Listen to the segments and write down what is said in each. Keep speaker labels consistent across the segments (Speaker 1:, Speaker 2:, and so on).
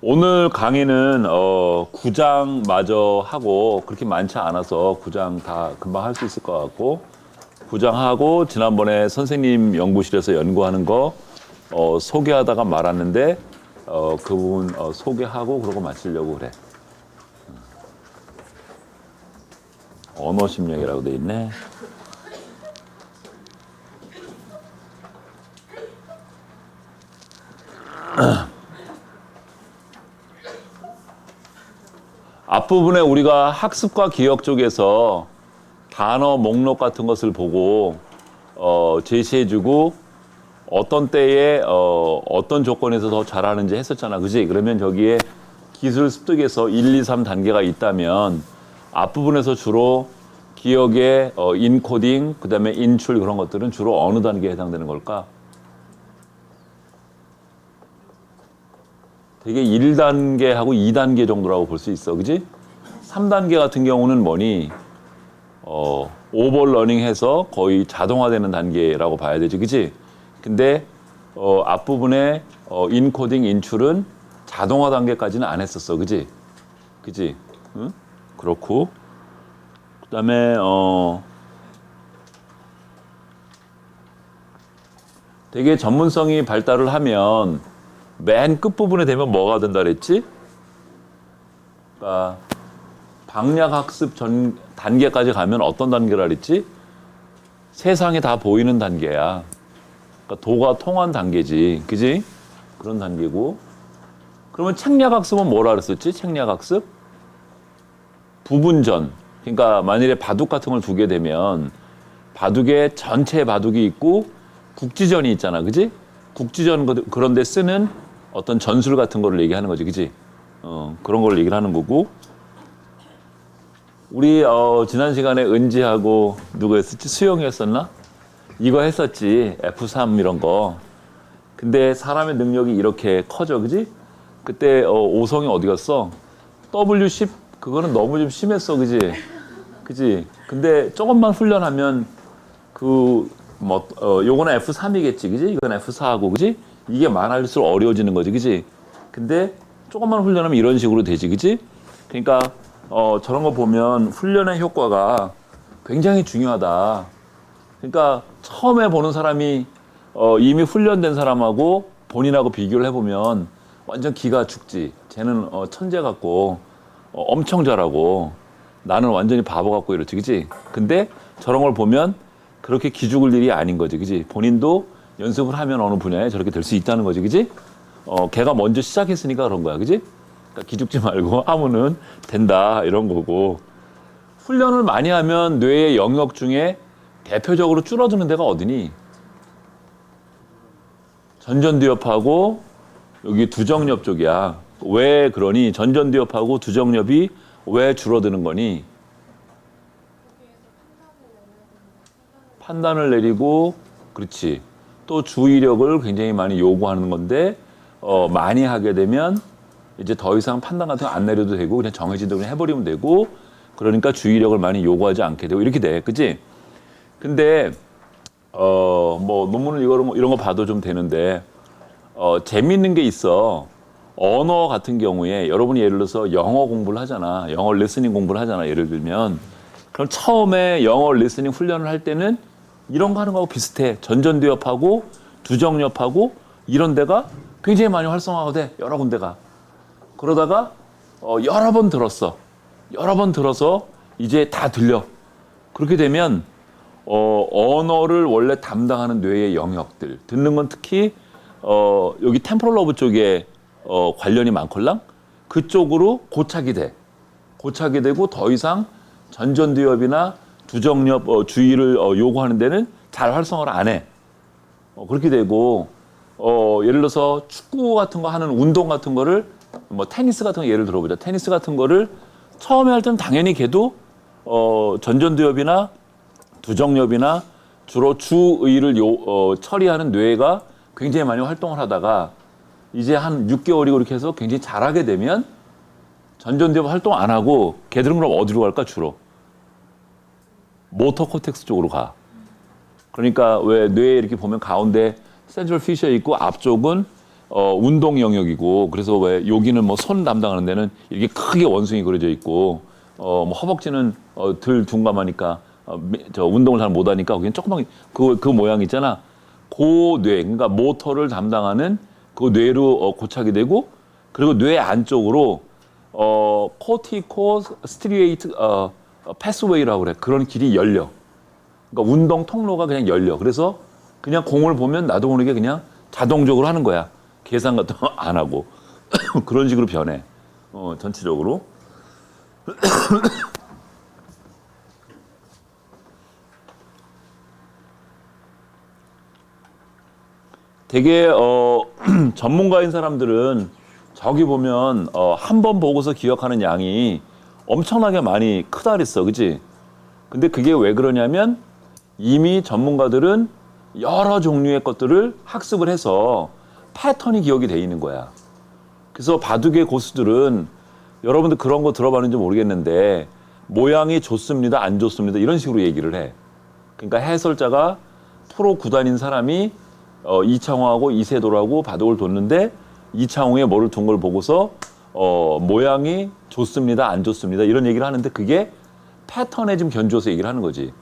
Speaker 1: 오늘 강의는 구장 마저 하고 그렇게 많지 않아서 구장 다 금방 할 수 있을 것 같고 구장하고 지난번에 선생님 연구실에서 연구하는 거 소개하다가 말았는데 그 부분 소개하고 그러고 마치려고 그래. 언어 심리학이라고 돼 있네. 앞부분에 우리가 학습과 기억 쪽에서 단어 목록 같은 것을 보고 제시해주고 어떤 때에 어떤 조건에서 더 잘하는지 했었잖아. 그지? 그러면 저기에 기술 습득에서 1, 2, 3 단계가 있다면 앞부분에서 주로 기억의 인코딩, 그 다음에 인출 그런 것들은 주로 어느 단계에 해당되는 걸까? 되게 1단계하고 2단계 정도라고 볼 수 있어. 그지? 3단계 같은 경우는 뭐니? 오버러닝 해서 거의 자동화되는 단계라고 봐야 되지. 그지? 근데 앞부분에 인코딩, 인출은 자동화 단계까지는 안 했었어. 그지? 그지? 응? 그렇고. 그 다음에 되게 전문성이 발달을 하면 맨 끝부분에 되면 뭐가 된다 그랬지? 그러니까 방략학습 전 단계까지 가면 어떤 단계라 그랬지? 세상이 다 보이는 단계야. 그러니까 도가 통한 단계지. 그지? 그런 단계고. 그러면 책략학습은 뭐라 그랬었지? 책략학습? 부분전. 그러니까 만일에 바둑 같은 걸 두게 되면 바둑에 전체 바둑이 있고 국지전이 있잖아. 그지? 국지전 그런 데 쓰는 어떤 전술 같은 거를 얘기하는 거지. 그지? 그런 걸 얘기를 하는 거고. 우리 지난 시간에 은지하고 누가 했었지? 수영이었었나? 이거 했었지. F3 이런 거. 근데 사람의 능력이 이렇게 커져. 그지? 그때 오성이 어디 갔어? W10 그거는 너무 좀 심했어. 그지? 그지? 근데 조금만 훈련하면 요거는 F3이겠지. 그지? 이건 F4하고. 그지? 이게 많아질수록 어려워지는 거지. 그지? 근데 조금만 훈련하면 이런 식으로 되지. 그지? 그러니까 저런 거 보면 훈련의 효과가 굉장히 중요하다. 그러니까 처음에 보는 사람이 이미 훈련된 사람하고 본인하고 비교를 해보면 완전 기가 죽지. 쟤는 천재 같고 엄청 잘하고 나는 완전히 바보 같고 이렇지. 그지? 근데 저런 걸 보면 그렇게 기죽을 일이 아닌 거지. 그지? 본인도 연습을 하면 어느 분야에 저렇게 될 수 있다는 거지. 그지? 걔가 먼저 시작했으니까 그런 거야. 그지? 그러니까 기죽지 말고 하면은 된다 이런 거고. 훈련을 많이 하면 뇌의 영역 중에 대표적으로 줄어드는 데가 어디니? 전전두엽하고 여기 두정엽 쪽이야. 왜 그러니? 전전두엽하고 두정엽이 왜 줄어드는 거니? 판단을 내리고, 그렇지. 또 주의력을 굉장히 많이 요구하는 건데 많이 하게 되면 이제 더 이상 판단 같은 거 안 내려도 되고 그냥 정해진 대로 해버리면 되고 그러니까 주의력을 많이 요구하지 않게 되고 이렇게 돼. 그치? 근데 뭐 논문을 이런 거 봐도 좀 되는데 재밌는 게 있어. 언어 같은 경우에 여러분이 예를 들어서 영어 공부를 하잖아. 영어 리스닝 공부를 하잖아. 예를 들면 그럼 처음에 영어 리스닝 훈련을 할 때는 이런 거 하는 거하고 비슷해. 전전두엽하고 두정엽하고 이런 데가 굉장히 많이 활성화가 돼. 여러 군데가. 그러다가 여러 번 들었어. 여러 번 들어서 이제 다 들려. 그렇게 되면 언어를 원래 담당하는 뇌의 영역들 듣는 건 특히 여기 템포럴 로브 쪽에 관련이 많걸랑 그쪽으로 고착이 돼. 고착이 되고 더 이상 전전두엽이나 두정엽 주의를 요구하는 데는 잘 활성화를 안 해. 그렇게 되고 예를 들어서 축구 같은 거 하는 운동 같은 거를 뭐 테니스 같은 거 예를 들어보자. 테니스 같은 거를 처음에 할 때는 당연히 걔도 전전두엽이나 두정엽이나 주로 주의를 처리하는 뇌가 굉장히 많이 활동을 하다가 이제 한 6개월이고 이렇게 해서 굉장히 잘하게 되면 전전두엽 활동 안 하고 걔들은 그럼 어디로 갈까 주로? 모터 코텍스 쪽으로 가. 그러니까 왜 뇌에 이렇게 보면 가운데 센트럴 피셔 있고 앞쪽은 운동 영역이고 그래서 왜 여기는 뭐 손 담당하는 데는 이렇게 크게 원숭이 그려져 있고 뭐 허벅지는 덜 둔감하니까 저 운동을 잘 못하니까 거기는 조그만 그 모양 있잖아. 그 뇌, 그러니까 모터를 담당하는 그 뇌로 고착이 되고 그리고 뇌 안쪽으로 코티코 스트리에이트 패스웨이라고 그래. 그런 길이 열려. 그러니까 운동 통로가 그냥 열려. 그래서 그냥 공을 보면 나도 모르게 그냥 자동적으로 하는 거야. 계산 같은 거 안 하고 그런 식으로 변해. 전체적으로. 되게 전문가인 사람들은 저기 보면 한 번 보고서 기억하는 양이 엄청나게 많이 크다 그랬어, 그치? 근데 그게 왜 그러냐면 이미 전문가들은 여러 종류의 것들을 학습을 해서 패턴이 기억이 돼 있는 거야. 그래서 바둑의 고수들은 여러분들 그런 거 들어봤는지 모르겠는데 모양이 좋습니다, 안 좋습니다 이런 식으로 얘기를 해. 그러니까 해설자가 프로 구단인 사람이 이창호하고 이세돌하고 바둑을 뒀는데 이창호에 뭐를 둔 걸 보고서 모양이 좋습니다, 안 좋습니다 이런 얘기를 하는데 그게 패턴에 좀 견주어서 얘기를 하는 거지.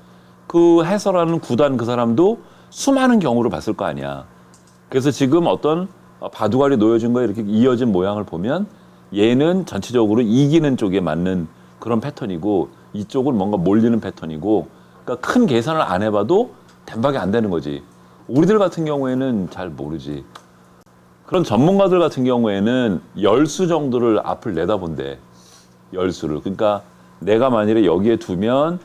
Speaker 1: 그 해설하는 구단 그 사람도 수많은 경우를 봤을 거 아니야. 그래서 지금 어떤 바둑알이 놓여진 거에 이렇게 이어진 모양을 보면 얘는 전체적으로 이기는 쪽에 맞는 그런 패턴이고 이쪽은 뭔가 몰리는 패턴이고 그러니까 큰 계산을 안 해봐도 대박이 안 되는 거지. 우리들 같은 경우에는 잘 모르지. 그런 전문가들 같은 경우에는 10수 정도를 앞을 내다본대. 10수를. 그러니까 내가 만일에 여기에 두면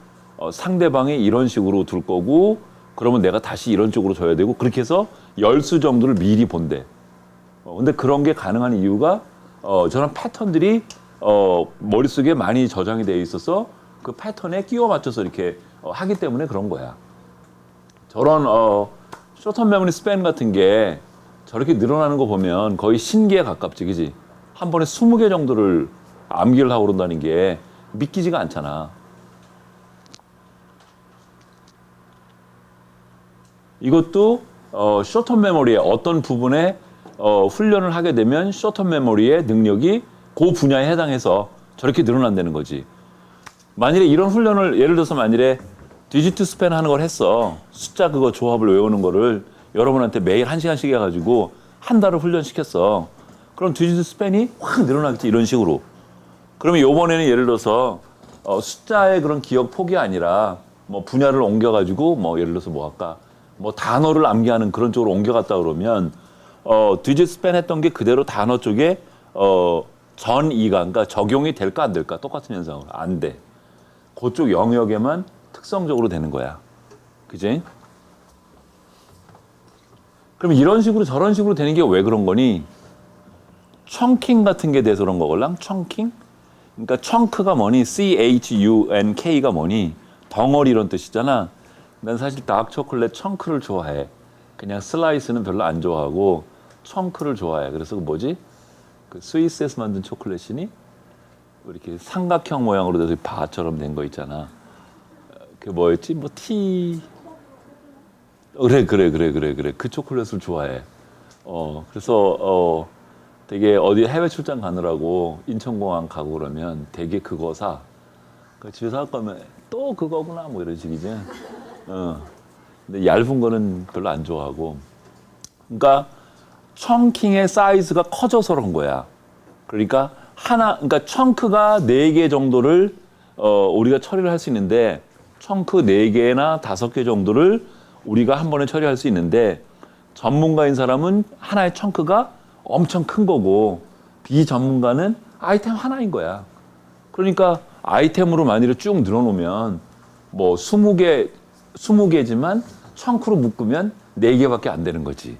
Speaker 1: 상대방이 이런 식으로 둘 거고 그러면 내가 다시 이런 쪽으로 져야 되고 그렇게 해서 10수 정도를 미리 본대. 근데 그런 게 가능한 이유가 저런 패턴들이 머릿속에 많이 저장이 되어 있어서 그 패턴에 끼워 맞춰서 이렇게 하기 때문에 그런 거야. 저런 쇼턴 메모리 스팬 같은 게 저렇게 늘어나는 거 보면 거의 신기에 가깝지, 그지? 한 번에 20개 정도를 암기를 하고 그런다는 게 믿기지가 않잖아. 이것도 쇼턴 메모리의 어떤 부분에 훈련을 하게 되면 쇼턴 메모리의 능력이 그 분야에 해당해서 저렇게 늘어난다는 거지. 만일에 이런 훈련을 예를 들어서 만일에 디지트 스팬 하는 걸 했어. 숫자 그거 조합을 외우는 거를 여러분한테 매일 1시간씩 해가지고 한 달을 훈련시켰어. 그럼 디지트 스팬이 확 늘어나겠지, 이런 식으로. 그러면 요번에는 예를 들어서 숫자의 그런 기억 폭이 아니라 뭐 분야를 옮겨가지고 뭐 예를 들어서 뭐 할까? 뭐 단어를 암기하는 그런 쪽으로 옮겨갔다 그러면 디지트 스팬 했던 게 그대로 단어 쪽에 전이가 그러니까 적용이 될까 안 될까? 똑같은 현상으로. 안 돼. 그쪽 영역에만 특성적으로 되는 거야. 그지? 그럼 이런 식으로 저런 식으로 되는 게 왜 그런 거니? 청킹 같은 게 돼서 그런 거걸랑? 청킹? 그러니까 청크가 뭐니? CHUNK가 뭐니? 덩어리 이런 뜻이잖아. 난 사실 다크 초콜릿 청크를 좋아해. 그냥 슬라이스는 별로 안 좋아하고 청크를 좋아해. 그래서 그 뭐지? 그 스위스에서 만든 초콜릿이니? 이렇게 삼각형 모양으로 돼서 바처럼 된 거 있잖아. 그 뭐였지? 뭐 티. 그래. 그 초콜릿을 좋아해. 그래서 되게 어디 해외 출장 가느라고 인천공항 가고 그러면 되게 그거 사. 그 집에서 할 거면 또 그거구나 뭐 이런 식이지. 근데 얇은 거는 별로 안 좋아하고. 그러니까 청킹의 사이즈가 커져서 그런 거야. 그러니까 그러니까 청크가 4개 정도를 우리가 처리를 할 수 있는데 청크 4개나 5개 정도를 우리가 한 번에 처리할 수 있는데 전문가인 사람은 하나의 청크가 엄청 큰 거고 비전문가는 아이템 하나인 거야. 그러니까 아이템으로 만일에 쭉 늘어놓으면 뭐 20개지만 청크로 묶으면 4개밖에 안 되는 거지.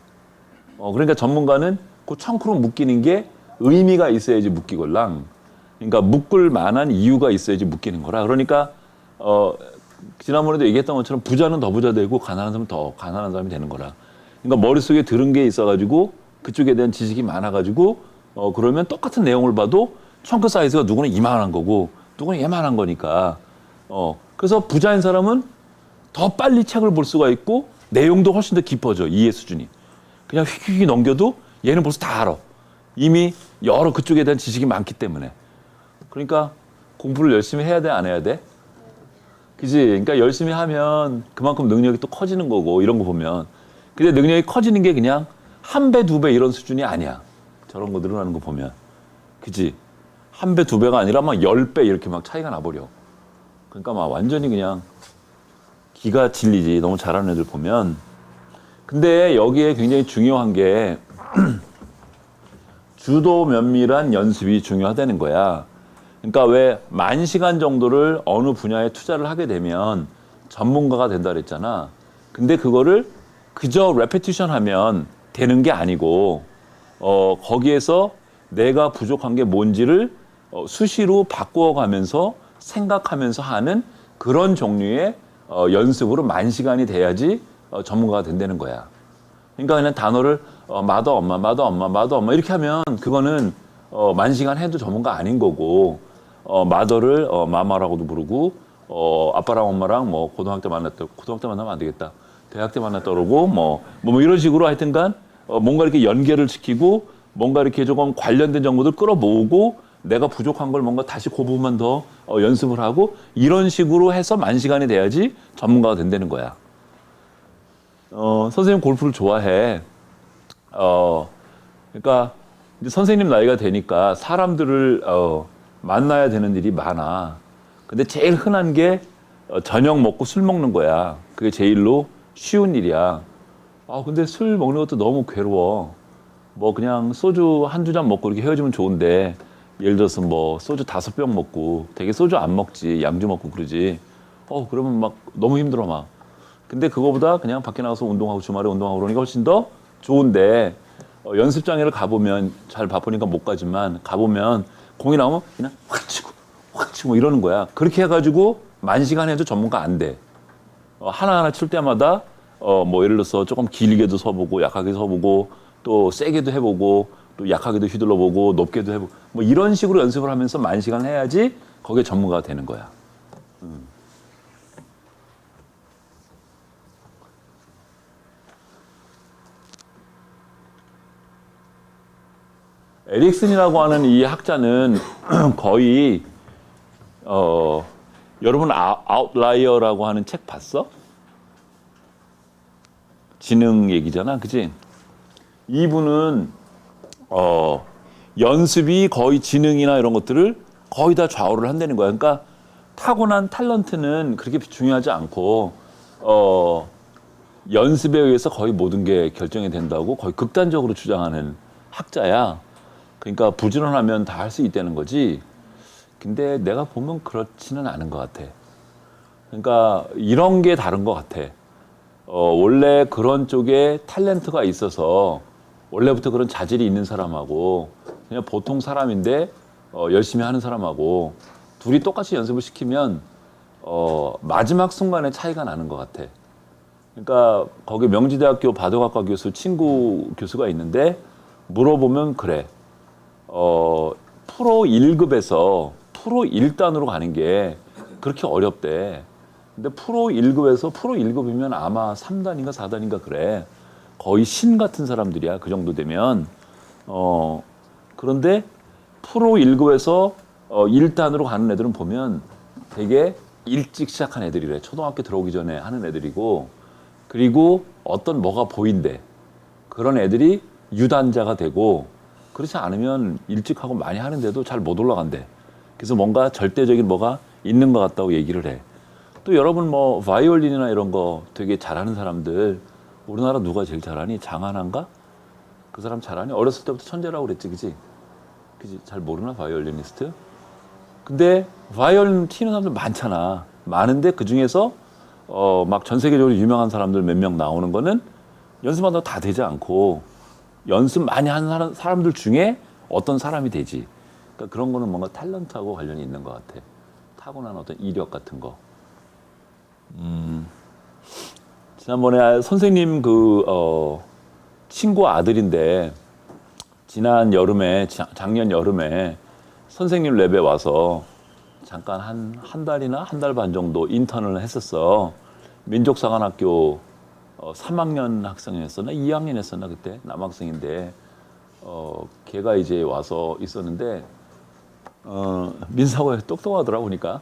Speaker 1: 그러니까 전문가는 그 청크로 묶이는 게 의미가 있어야지 묶이걸랑. 그러니까 묶을 만한 이유가 있어야지 묶이는 거라. 그러니까 지난번에도 얘기했던 것처럼 부자는 더 부자 되고 가난한 사람은 더 가난한 사람이 되는 거라. 그러니까 머릿속에 들은 게 있어가지고 그쪽에 대한 지식이 많아가지고 그러면 똑같은 내용을 봐도 청크 사이즈가 누구는 이만한 거고 누구는 얘만한 거니까. 그래서 부자인 사람은 더 빨리 책을 볼 수가 있고 내용도 훨씬 더 깊어져. 이해 수준이. 그냥 휙휙 넘겨도 얘는 벌써 다 알아. 이미 여러 그쪽에 대한 지식이 많기 때문에. 그러니까 공부를 열심히 해야 돼, 안 해야 돼? 그지? 그러니까 열심히 하면 그만큼 능력이 또 커지는 거고, 이런 거 보면. 근데 능력이 커지는 게 그냥 1배, 2배 이런 수준이 아니야. 저런 거 늘어나는 거 보면. 그지? 1배, 2배가 아니라 막 10배 이렇게 막 차이가 나버려. 그러니까 막 완전히 그냥 기가 질리지. 너무 잘하는 애들 보면. 근데 여기에 굉장히 중요한 게 주도 면밀한 연습이 중요하다는 거야. 그러니까 왜 10,000시간 정도를 어느 분야에 투자를 하게 되면 전문가가 된다 그랬잖아. 근데 그거를 그저 레페티션 하면 되는 게 아니고 거기에서 내가 부족한 게 뭔지를 수시로 바꾸어가면서 생각하면서 하는 그런 종류의 연습으로 10,000시간이 돼야지 전문가가 된다는 거야. 그러니까 그냥 단어를 마더 엄마, 마더 엄마, 마더 엄마 이렇게 하면 그거는 10,000시간 해도 전문가 아닌 거고 마더를 마마라고도 부르고 아빠랑 엄마랑 뭐 고등학교 때 만났다, 고등학교 때 만나면 안 되겠다. 대학 때 만났다 그러고 뭐 이런 식으로 하여튼간 뭔가 이렇게 연계를 시키고 뭔가 이렇게 조금 관련된 정보들 끌어모으고 내가 부족한 걸 뭔가 다시 그 부분만 더 연습을 하고 이런 식으로 해서 10,000시간이 돼야지 전문가가 된다는 거야. 선생님 골프를 좋아해. 그러니까 이제 선생님 나이가 되니까 사람들을 만나야 되는 일이 많아. 근데 제일 흔한 게 저녁 먹고 술 먹는 거야. 그게 제일로 쉬운 일이야. 근데 술 먹는 것도 너무 괴로워. 뭐 그냥 소주 한두 잔 먹고 이렇게 헤어지면 좋은데 예를 들어서 뭐 소주 5병 먹고 되게 소주 안 먹지. 양주 먹고 그러지. 그러면 막 너무 힘들어 막. 근데 그거보다 그냥 밖에 나가서 운동하고 주말에 운동하고 그러니까 훨씬 더 좋은데 연습장에를 가보면 잘 바쁘니까 못 가지만 가보면 공이 나오면 그냥 확 치고 이러는 거야. 그렇게 해가지고 10,000시간 해도 전문가 안 돼. 하나하나 칠 때마다 뭐 예를 들어서 조금 길게도 서보고 약하게 서보고 또 세게도 해보고 또 약하게도 휘둘러보고 높게도 해보고 뭐 이런 식으로 연습을 하면서 10,000시간 해야지 거기에 전문가가 되는 거야. 에릭슨이라고 하는 이 학자는 거의 여러분 아웃라이어라고 하는 책 봤어? 지능 얘기잖아, 그치? 이분은 연습이 거의 지능이나 이런 것들을 거의 다 좌우를 한다는 거야. 그러니까 타고난 탤런트는 그렇게 중요하지 않고 연습에 의해서 거의 모든 게 결정이 된다고 거의 극단적으로 주장하는 학자야. 그러니까 부지런하면 다 할 수 있다는 거지. 근데 내가 보면 그렇지는 않은 것 같아. 그러니까 이런 게 다른 것 같아. 원래 그런 쪽에 탤런트가 있어서 원래부터 그런 자질이 있는 사람하고 그냥 보통 사람인데 열심히 하는 사람하고 둘이 똑같이 연습을 시키면 마지막 순간에 차이가 나는 것 같아. 그러니까 거기 명지대학교 바둑학과 교수 친구 교수가 있는데 물어보면 그래. 프로 1급에서 프로 1단으로 가는 게 그렇게 어렵대. 근데 프로 1급에서 프로 1급이면 아마 3단인가 4단인가 그래. 거의 신 같은 사람들이야. 그 정도 되면. 그런데 프로 1급에서 1단으로 가는 애들은 보면 되게 일찍 시작한 애들이래. 초등학교 들어오기 전에 하는 애들이고 그리고 어떤 뭐가 보인대. 그런 애들이 유단자가 되고 그렇지 않으면 일찍 하고 많이 하는데도 잘 못 올라간대. 그래서 뭔가 절대적인 뭐가 있는 것 같다고 얘기를 해. 또 여러분 뭐 바이올린이나 이런 거 되게 잘하는 사람들 우리나라 누가 제일 잘하니? 장하나인가? 그 사람 잘하니? 어렸을 때부터 천재라고 그랬지, 그지? 그지? 잘 모르나 바이올리니스트? 근데 바이올린 치는 사람들 많잖아. 많은데 그 중에서 막 전 세계적으로 유명한 사람들 몇 명 나오는 거는 연습한다고 다 되지 않고 연습 많이 하는 사람들 중에 어떤 사람이 되지. 그러니까 그런 거는 뭔가 탤런트하고 관련이 있는 것 같아. 타고난 어떤 이력 같은 거. 지난번에 선생님 친구 아들인데 지난 여름에 작년 여름에 선생님 랩에 와서 잠깐 한 달이나 한 달 반 정도 인턴을 했었어. 민족사관학교 3학년 학생이었었나 2학년 했었나 그때 남학생인데 걔가 이제 와서 있었는데 민사고에 똑똑하더라 보니까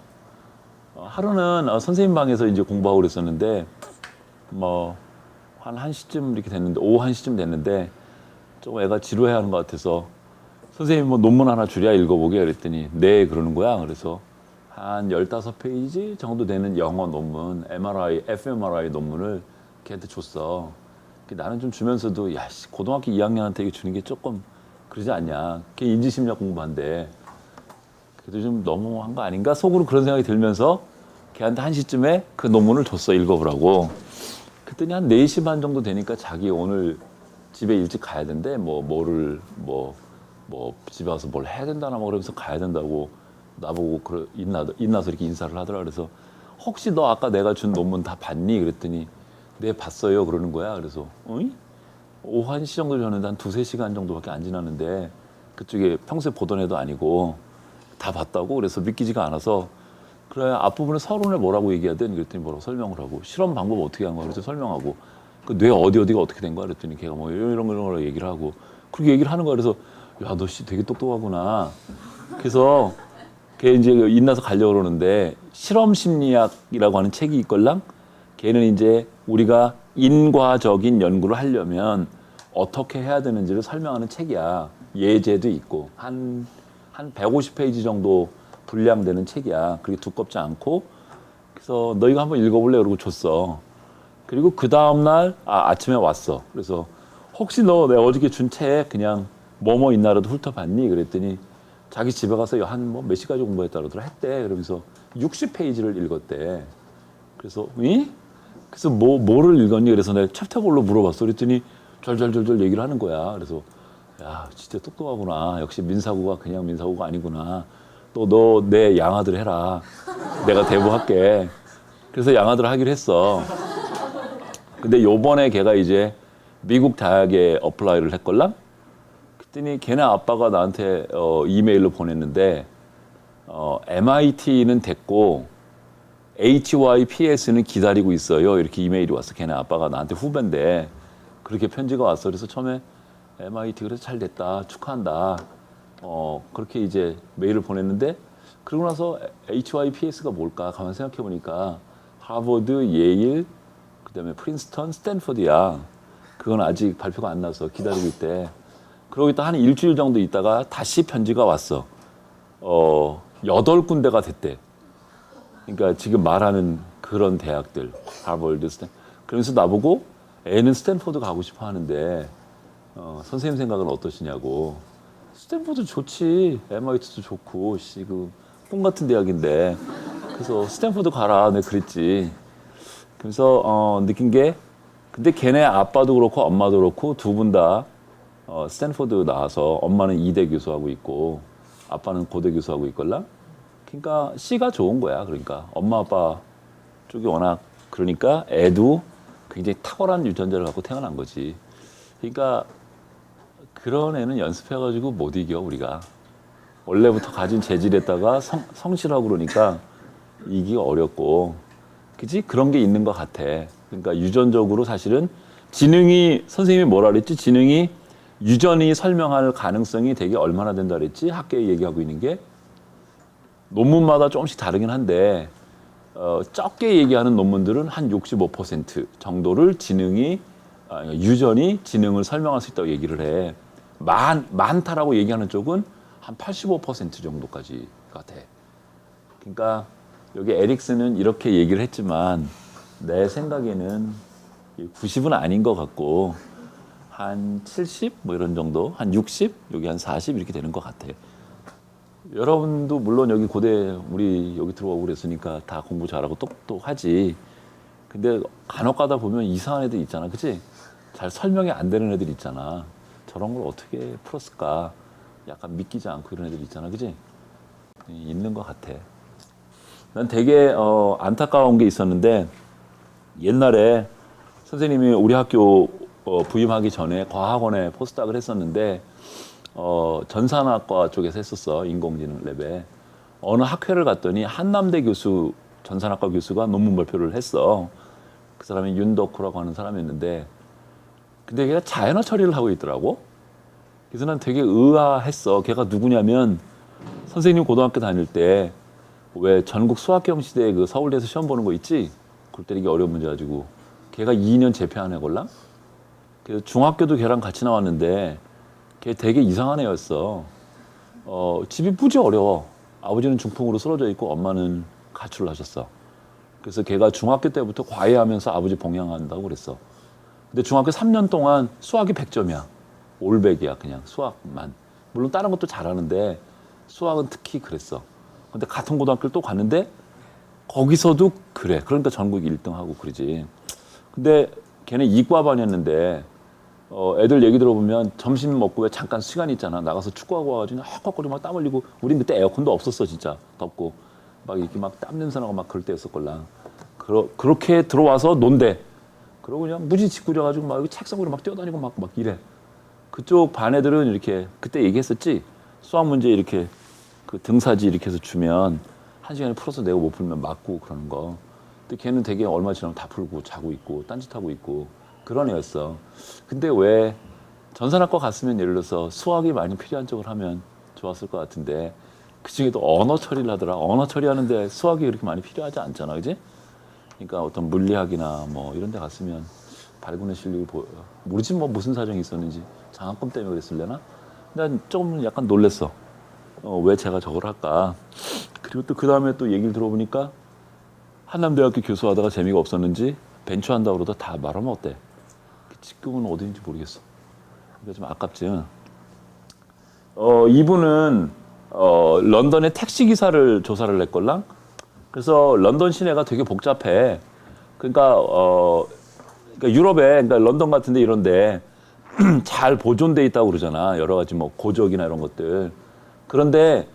Speaker 1: 하루는 선생님 방에서 이제 공부하고 그랬었는데 뭐 한 1시쯤 이렇게 됐는데 오후 1시쯤 됐는데 좀 애가 지루해하는 것 같아서 선생님 뭐 논문 하나 주랴 읽어보게 그랬더니 네 그러는 거야. 그래서 한 15페이지 정도 되는 영어 논문 MRI, fMRI 논문을 걔한테 줬어. 나는 좀 주면서도 야 고등학교 2학년한테 이거 주는 게 조금 그러지 않냐. 걔 인지심리학 공부한대. 그래도 좀 너무한 거 아닌가? 속으로 그런 생각이 들면서 걔한테 1시쯤에 그 논문을 줬어 읽어보라고. 그랬더니 한 4시 반 정도 되니까 자기 오늘 집에 일찍 가야 된대. 뭐 집에 와서 뭘 해야 된다나 뭐 그러면서 가야 된다고 나보고 인나서 이렇게 인사를 하더라. 그래서 혹시 너 아까 내가 준 논문 다 봤니? 그랬더니 네 봤어요 그러는 거야. 그래서 어이? 오후 1시 정도 줬는데 한 2-3시간 정도밖에 안 지났는데 그쪽에 평소에 보던 애도 아니고 다 봤다고. 그래서 믿기지가 않아서 그래 앞부분에 서론에 뭐라고 얘기해야 돼? 그랬더니 뭐라고 설명을 하고 실험 방법 어떻게 한 거야? 그래서 설명하고 그 뇌 어디가 어떻게 된 거야? 그랬더니 걔가 뭐 이런 거 얘기를 하고 그렇게 얘기를 하는 거야. 그래서 야 너 씨 되게 똑똑하구나. 그래서 걔 이제 인나서 가려고 그러는데 실험 심리학이라고 하는 책이 있걸랑 걔는 이제 우리가 인과적인 연구를 하려면 어떻게 해야 되는지를 설명하는 책이야. 예제도 있고 한 150페이지 정도 분량되는 책이야. 그렇게 두껍지 않고. 그래서 너 이거 한번 읽어볼래? 그러고 줬어. 그리고 그 다음날 아침에 왔어. 그래서 혹시 너 내가 어저께 준 책 그냥 뭐뭐 있나라도 훑어봤니? 그랬더니 자기 집에 가서 한 뭐 몇 시까지 공부했다 그러더라 했대. 그러면서 60페이지를 읽었대. 그래서 그래서 뭐를 읽었니? 그래서 내가 챕터별로 물어봤어. 그랬더니 절절절절 얘기를 하는 거야. 그래서 야 진짜 똑똑하구나. 역시 민사고가 그냥 민사고가 아니구나. 또 너 내 양아들 해라. 내가 대부할게. 그래서 양아들 하기로 했어. 근데 요번에 걔가 이제 미국 대학에 어플라이를 했걸랑? 그랬더니 걔네 아빠가 나한테 이메일로 보냈는데 MIT는 됐고 HYPS는 기다리고 있어요. 이렇게 이메일이 왔어. 걔네 아빠가 나한테 후배인데 그렇게 편지가 왔어. 그래서 처음에 MIT 그래서 잘 됐다. 축하한다. 그렇게 이제 메일을 보냈는데 그러고 나서 HYPS가 뭘까 가만 생각해 보니까 하버드, 예일, 그다음에 프린스턴, 스탠포드야. 그건 아직 발표가 안 나서 기다리고 있대. 그러고 있다 한 일주일 정도 있다가 다시 편지가 왔어. 8군데가 됐대. 그러니까 지금 말하는 그런 대학들, 하버드, 그러면서 나보고 애는 스탠포드 가고 싶어 하는데 선생님 생각은 어떠시냐고. 스탠포드 좋지, MIT도 좋고, 꿈 같은 대학인데. 그래서 스탠포드 가라, 내가 그랬지. 그래서 느낀 게, 근데 걔네 아빠도 그렇고 엄마도 그렇고 두 분 다 스탠포드 나와서 엄마는 이대 교수하고 있고 아빠는 고대 교수하고 있걸라. 그러니까 C가 좋은 거야. 그러니까 엄마 아빠 쪽이 워낙 그러니까 애도 굉장히 탁월한 유전자를 갖고 태어난 거지. 그러니까 그런 애는 연습해가지고 못 이겨 우리가. 원래부터 가진 재질에다가 성실하고 그러니까 이기가 어렵고, 그치? 그런 게 있는 것 같아. 그러니까 유전적으로 사실은 지능이 선생님이 뭐라 그랬지? 지능이 유전이 설명할 가능성이 되게 얼마나 된다 그랬지? 학계에 얘기하고 있는 게 논문마다 조금씩 다르긴 한데 적게 얘기하는 논문들은 한 65% 정도를 유전이 지능을 설명할 수 있다고 얘기를 해. 많다라고 얘기하는 쪽은 한 85% 정도까지 같아. 그러니까 여기 에릭슨은 이렇게 얘기를 했지만 내 생각에는 90은 아닌 것 같고 한 70? 뭐 이런 정도, 한 60? 여기 한 40 이렇게 되는 것 같아. 여러분도 물론 여기 고대 우리 여기 들어오고 그랬으니까 다 공부 잘하고 똑똑하지. 근데 간혹 가다 보면 이상한 애들 있잖아. 그치? 잘 설명이 안 되는 애들 있잖아. 저런 걸 어떻게 풀었을까? 약간 믿기지 않고 이런 애들 있잖아. 그치? 있는 것 같아. 난 되게 안타까운 게 있었는데 옛날에 선생님이 우리 학교 부임하기 전에 과학원에 포스닥을 했었는데 전산학과 쪽에서 했었어. 인공지능 랩에. 어느 학회를 갔더니 한남대 교수, 전산학과 교수가 논문 발표를 했어. 그 사람이 윤덕후라고 하는 사람이었는데 근데 걔가 자연어 처리를 하고 있더라고. 그래서 난 되게 의아했어. 걔가 누구냐면 선생님 고등학교 다닐 때 왜 전국 수학경 시대 그 서울대에서 시험 보는 거 있지? 그럴 때 이게 어려운 문제 가지고 걔가 2년 제패한 애걸랑. 그래서 중학교도 걔랑 같이 나왔는데 걔 되게 이상한 애였어. 집이 무지 어려워. 아버지는 중풍으로 쓰러져 있고 엄마는 가출을 하셨어. 그래서 걔가 중학교 때부터 과외하면서 아버지 봉양한다고 그랬어. 근데 중학교 3년 동안 수학이 100점이야. 올백이야 그냥 수학만. 물론 다른 것도 잘하는데 수학은 특히 그랬어. 근데 같은 고등학교를 또 갔는데 거기서도 그래. 그러니까 전국 1등하고 그러지. 근데 걔는 이과반이었는데 애들 얘기 들어보면 점심 먹고 왜 잠깐 시간 있잖아. 나가서 축구하고 와가지고 헉헉거리고 막 땀 흘리고 우린 그때 에어컨도 없었어 진짜. 덥고 막 이렇게 막 땀 냄새 나고 막 그럴 때였었걸랑. 그렇게 들어와서 논대. 그러고 그냥 무지 짓궂어가지고 막 여기 책상 위로 막 뛰어다니고 막 이래. 그쪽 반 애들은 이렇게 그때 얘기했었지. 수학 문제 이렇게 그 등사지 이렇게 해서 주면 한 시간에 풀어서 내고 못 풀면 맞고 그러는 거. 근데 걔는 되게 얼마 지나면 다 풀고 자고 있고 딴짓하고 있고 그런 애였어. 근데 왜 전산학과 갔으면 예를 들어서 수학이 많이 필요한 쪽을 하면 좋았을 것 같은데 그 중에도 언어 처리를 하더라. 언어 처리하는데 수학이 그렇게 많이 필요하지 않잖아, 그지? 그러니까 어떤 물리학이나 뭐 이런 데 갔으면 발군의 실력이 모르지 뭐 무슨 사정이 있었는지 장학금 때문에 그랬을려나? 난 조금 약간 놀랬어. 왜 제가 저걸 할까? 그리고 또 그 다음에 또 얘기를 들어보니까 한남대학교 교수하다가 재미가 없었는지 벤처한다고 그러다 다 말아먹었대. 지금은 어디인지 모르겠어. 그러니까 좀 아깝지. 이분은 런던의 택시기사를 조사를 했걸랑? 그래서 런던 시내가 되게 복잡해. 그러니까, 그러니까 유럽에, 그러니까 런던 같은데 이런데 잘 보존돼 있다고 그러잖아. 여러 가지 뭐 고적이나 이런 것들. 그런데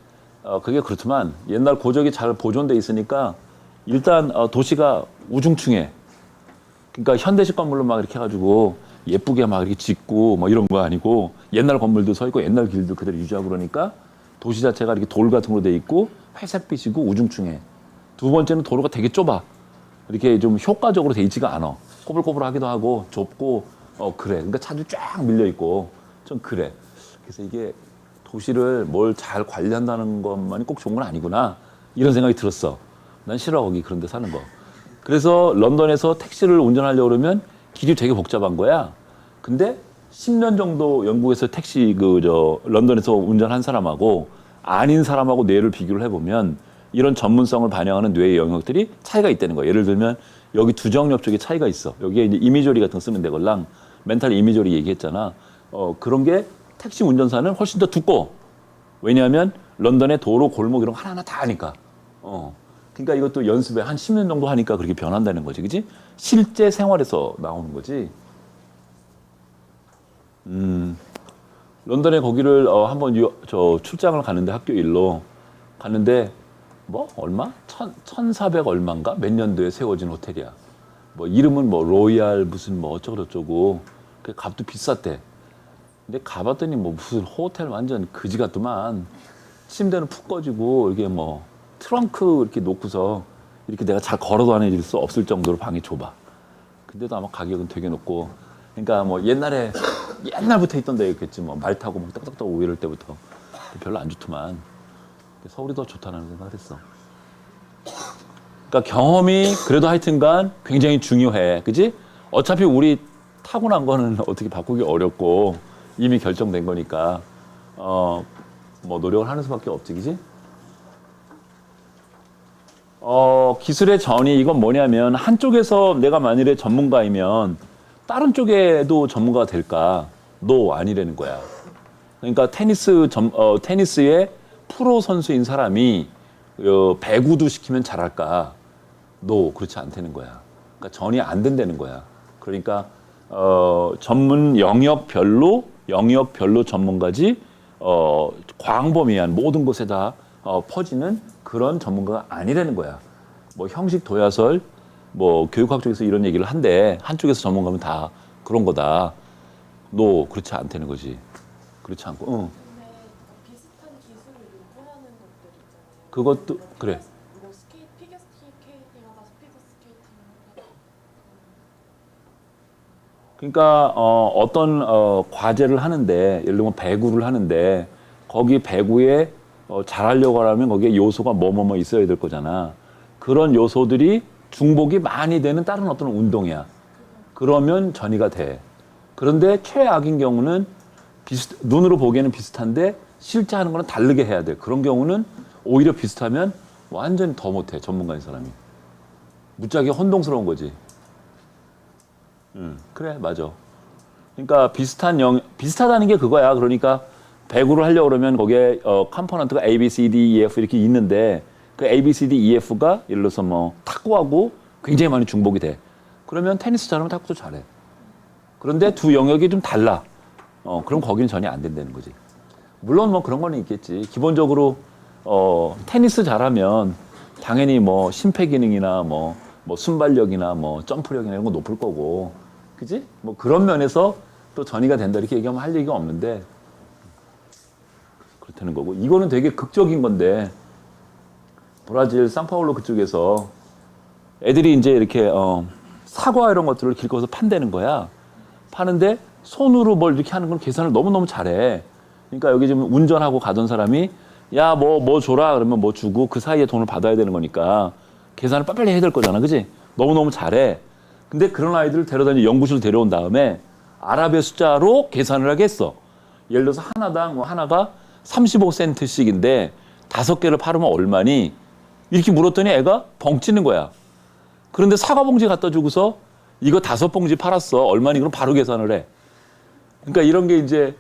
Speaker 1: 그게 그렇지만 옛날 고적이 잘 보존돼 있으니까 일단 도시가 우중충해. 그러니까 현대식 건물로 막 이렇게 해가지고 예쁘게 막 이렇게 짓고 뭐 이런 거 아니고 옛날 건물도 서 있고 옛날 길도 그대로 유지하고 그러니까 도시 자체가 이렇게 돌 같은 걸로 돼 있고 회색빛이고 우중충해. 두 번째는 도로가 되게 좁아. 이렇게 좀 효과적으로 돼 있지가 않아. 꼬불꼬불하기도 하고 좁고 그래. 그러니까 차도 쫙 밀려 있고 좀 그래. 그래서 이게 도시를 뭘 잘 관리한다는 것만이 꼭 좋은 건 아니구나 이런 생각이 들었어. 난 싫어 거기 그런 데 사는 거. 그래서 런던에서 택시를 운전하려고 그러면 길이 되게 복잡한 거야. 근데 10년 정도 영국에서 택시 런던에서 운전한 사람하고 아닌 사람하고 뇌를 비교를 해보면 이런 전문성을 반영하는 뇌의 영역들이 차이가 있다는 거예요. 예를 들면 여기 두정엽 쪽에 차이가 있어. 여기에 이제 이미저리 같은 거 쓰는 데걸랑 멘탈 이미저리 얘기했잖아. 그런 게 택시 운전사는 훨씬 더 두꺼워. 왜냐하면 런던의 도로 골목 이런 거 하나하나 다 하니까. 그러니까 이것도 연습에 한 10년 정도 하니까 그렇게 변한다는 거지, 그지? 실제 생활에서 나오는 거지. 런던에 거기를 한번 출장을 가는데 학교 일로 갔는데 뭐 얼마? 1,400 얼마인가? 몇 년도에 세워진 호텔이야. 뭐 이름은 뭐 로얄 무슨 뭐 어쩌고저쩌고 그 값도 비쌌대. 근데 가봤더니 뭐 무슨 호텔 완전 그지 같더만. 침대는 푹 꺼지고 이게 뭐 트렁크 이렇게 놓고서 이렇게 내가 잘 걸어 다닐 수 없을 정도로 방이 좁아. 근데도 아마 가격은 되게 높고. 그러니까 뭐 옛날부터 있던 데였겠지 뭐 말 타고 막 딱딱딱 오고 이럴 때부터 별로 안 좋더만. 서울이 더 좋다는 생각을 했어. 그러니까 경험이 그래도 하여튼간 굉장히 중요해. 그지? 어차피 우리 타고난 거는 어떻게 바꾸기 어렵고 이미 결정된 거니까 뭐 노력을 하는 수밖에 없지. 그지? 기술의 전이 이건 뭐냐면 한쪽에서 내가 만일에 전문가이면 다른 쪽에도 전문가가 될까? No, 아니라는 거야. 그러니까 테니스의 프로 선수인 사람이 배구도 시키면 잘할까? No, 그렇지 않다는 거야. 그러니까 전이 안 된다는 거야. 그러니까 전문 영역별로 전문가지 광범위한 모든 곳에 다 퍼지는 그런 전문가가 아니라는 거야. 뭐 형식 도야설, 뭐 교육학 쪽에서 이런 얘기를 한데 한쪽에서 전문가면 다 그런 거다. No, 그렇지 않다는 거지. 그렇지 않고,
Speaker 2: 근데 비슷한 기술을 요구하는 것들 있잖아요.
Speaker 1: 그것도 그래.
Speaker 2: 뭐 피겨 스케이팅 하다 스피드 스케이팅 하다
Speaker 1: 그러니까 어떤 과제를 하는데 예를 들면 배구를 하는데 거기 배구에 잘하려고 하면 거기에 요소가 뭐뭐뭐 있어야 될 거잖아. 그런 요소들이 중복이 많이 되는 다른 어떤 운동이야. 그러면 전이가 돼. 그런데 최악인 경우는 눈으로 보기에는 비슷한데 실제 하는 거는 다르게 해야 돼. 그런 경우는 오히려 비슷하면 완전히 더 못해. 전문가인 사람이. 무지하게 혼동스러운 거지. 그래, 맞아. 그러니까 비슷하다는 게 그거야. 그러니까 배구를 하려고 그러면 거기에 컴포넌트가 A, B, C, D, E, F 이렇게 있는데 그 A, B, C, D, E, F가 예를 들어서 뭐 탁구하고 굉장히 많이 중복이 돼. 그러면 테니스 잘하면 탁구도 잘해. 그런데 두 영역이 좀 달라. 그럼 거기는 전혀 안 된다는 거지. 물론 뭐 그런 거는 있겠지. 기본적으로 테니스 잘하면 당연히 뭐 심폐 기능이나 뭐 순발력이나 뭐 점프력이나 이런 거 높을 거고, 그지? 뭐 그런 면에서 또 전이가 된다 이렇게 얘기하면 할 얘기가 없는데 그렇다는 거고. 이거는 되게 극적인 건데 브라질 상파울로 그쪽에서 애들이 이제 이렇게 사과 이런 것들을 길거기서 판다는 거야. 파는데 손으로 뭘 이렇게 하는 건 계산을 너무너무 잘해. 그러니까 여기 지금 운전하고 가던 사람이 야, 뭐 줘라 그러면 뭐 주고 그 사이에 돈을 받아야 되는 거니까 계산을 빨리빨리 해야 될 거잖아. 그지? 너무너무 잘해. 근데 그런 아이들을 데려다 연구실 데려온 다음에 아랍의 숫자로 계산을 하겠어. 예를 들어서 하나당 하나가 35센트씩인데 5개를 팔으면 얼마니? 이렇게 물었더니 애가 벙찌는 거야. 그런데 사과 봉지 갖다 주고서 이거 5봉지 팔았어. 얼마니? 그럼 바로 계산을 해. 그러니까 이런 게 이제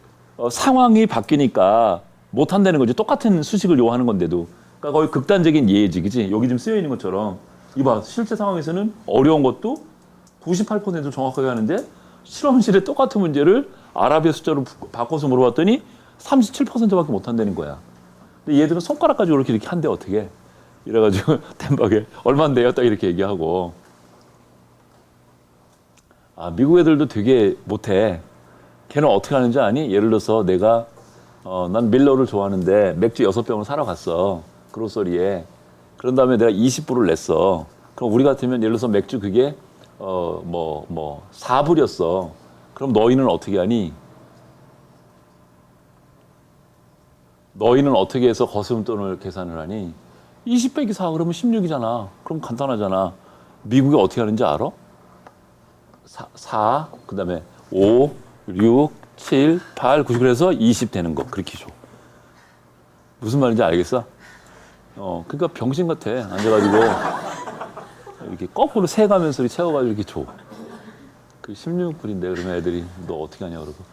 Speaker 1: 상황이 바뀌니까 못 한다는 거지. 똑같은 수식을 요하는 건데도. 그러니까 거의 극단적인 예지, 그지? 여기 지금 쓰여 있는 것처럼. 이봐, 실제 상황에서는 어려운 것도 98% 정확하게 하는데 실험실에 똑같은 문제를 아랍의 숫자로 바꿔서 물어봤더니 37%밖에 못 한다는 거야. 근데 얘들은 손가락 가지고 이렇게 한대 어떻게? 이래가지고 덴박에 얼마인데요? 딱 이렇게 얘기하고. 아, 미국 애들도 되게 못해. 걔는 어떻게 하는지 아니? 예를 들어서 내가 난 밀러를 좋아하는데 맥주 6병을 사러 갔어. 그로서리에. 그런 다음에 내가 20불을 냈어. 그럼 우리 같으면 예를 들어서 맥주 그게 4불이었어. 그럼 너희는 어떻게 하니? 너희는 어떻게 해서 거스름돈을 계산을 하니? 20 빼기 4 그러면 16이잖아. 그럼 간단하잖아. 미국이 어떻게 하는지 알아? 4 그다음에 5, 6, 7, 8, 9 그래서 20 되는 거. 그렇게 줘. 무슨 말인지 알겠어? 그러니까 병신 같아. 앉아가지고 이렇게 거꾸로 세가면서 이렇게 채워가지고 이렇게 줘. 그 16불인데 그러면 애들이 너 어떻게 하냐 그러고.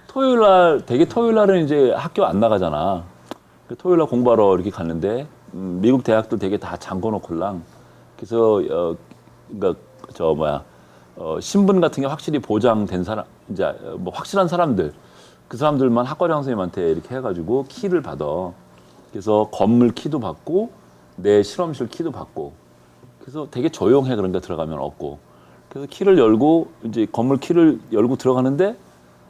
Speaker 1: 토요일 날은 이제 학교 안 나가잖아. 토요일 날 공부하러 이렇게 갔는데 미국 대학들 되게 다 잠궈 놓고랑. 그래서 그러니까 신분 같은 게 확실히 보장된 사람, 이제 뭐 확실한 사람들, 그 사람들만 학과장 선생님한테 이렇게 해가지고 키를 받아. 그래서 건물 키도 받고 내 실험실 키도 받고. 그래서 되게 조용해. 그런데 들어가면 없고. 그래서 키를 열고 이제 건물 키를 열고 들어가는데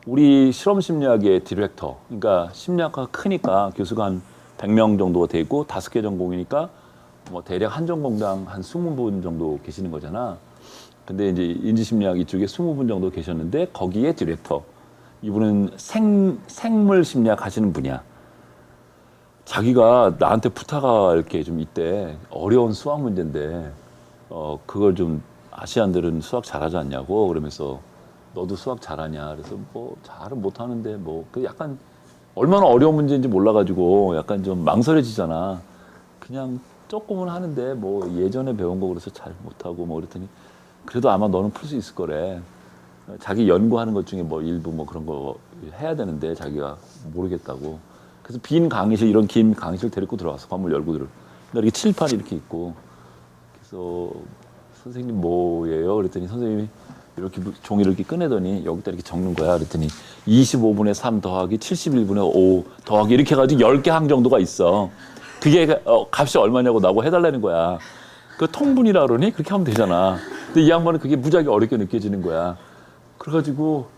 Speaker 1: 우리 실험 심리학의 디렉터, 그러니까 심리학과가 크니까 교수가 한 100명 정도가 돼 있고 5개 전공이니까 뭐 대략 한 전공당 한 20분 정도 계시는 거잖아. 근데 이제 인지심리학 이쪽에 20분 정도 계셨는데 거기에 디렉터. 이분은 생물 심리학 하시는 분이야. 자기가 나한테 부탁할 게 좀 있대. 어려운 수학 문제인데 그걸 좀 아시안들은 수학 잘하지 않냐고 그러면서 너도 수학 잘하냐? 그래서 뭐 잘은 못하는데 그 약간 얼마나 어려운 문제인지 몰라가지고 약간 좀 망설여지잖아. 그냥 조금은 하는데 뭐 예전에 배운 거 그래서 잘 못하고 뭐 그랬더니 그래도 아마 너는 풀 수 있을 거래. 자기 연구하는 것 중에 뭐 일부 뭐 그런 거 해야 되는데 자기가 모르겠다고. 그래서 빈 강의실, 이런 긴 강의실 데리고 들어왔어. 건물 열고 들어. 근데 이렇게 칠판이 이렇게 있고. 그래서 선생님 뭐예요? 그랬더니 선생님이 이렇게 종이를 이렇게 꺼내더니 여기다 이렇게 적는 거야. 그랬더니 25분의 3 더하기 71분의 5 더하기 이렇게 해가지고 10개 항 정도가 있어. 그게 값이 얼마냐고 나하고 해달라는 거야. 그 통분이라 그러니 그렇게 하면 되잖아. 근데 이 양반은 그게 무지하게 어렵게 느껴지는 거야. 그래가지고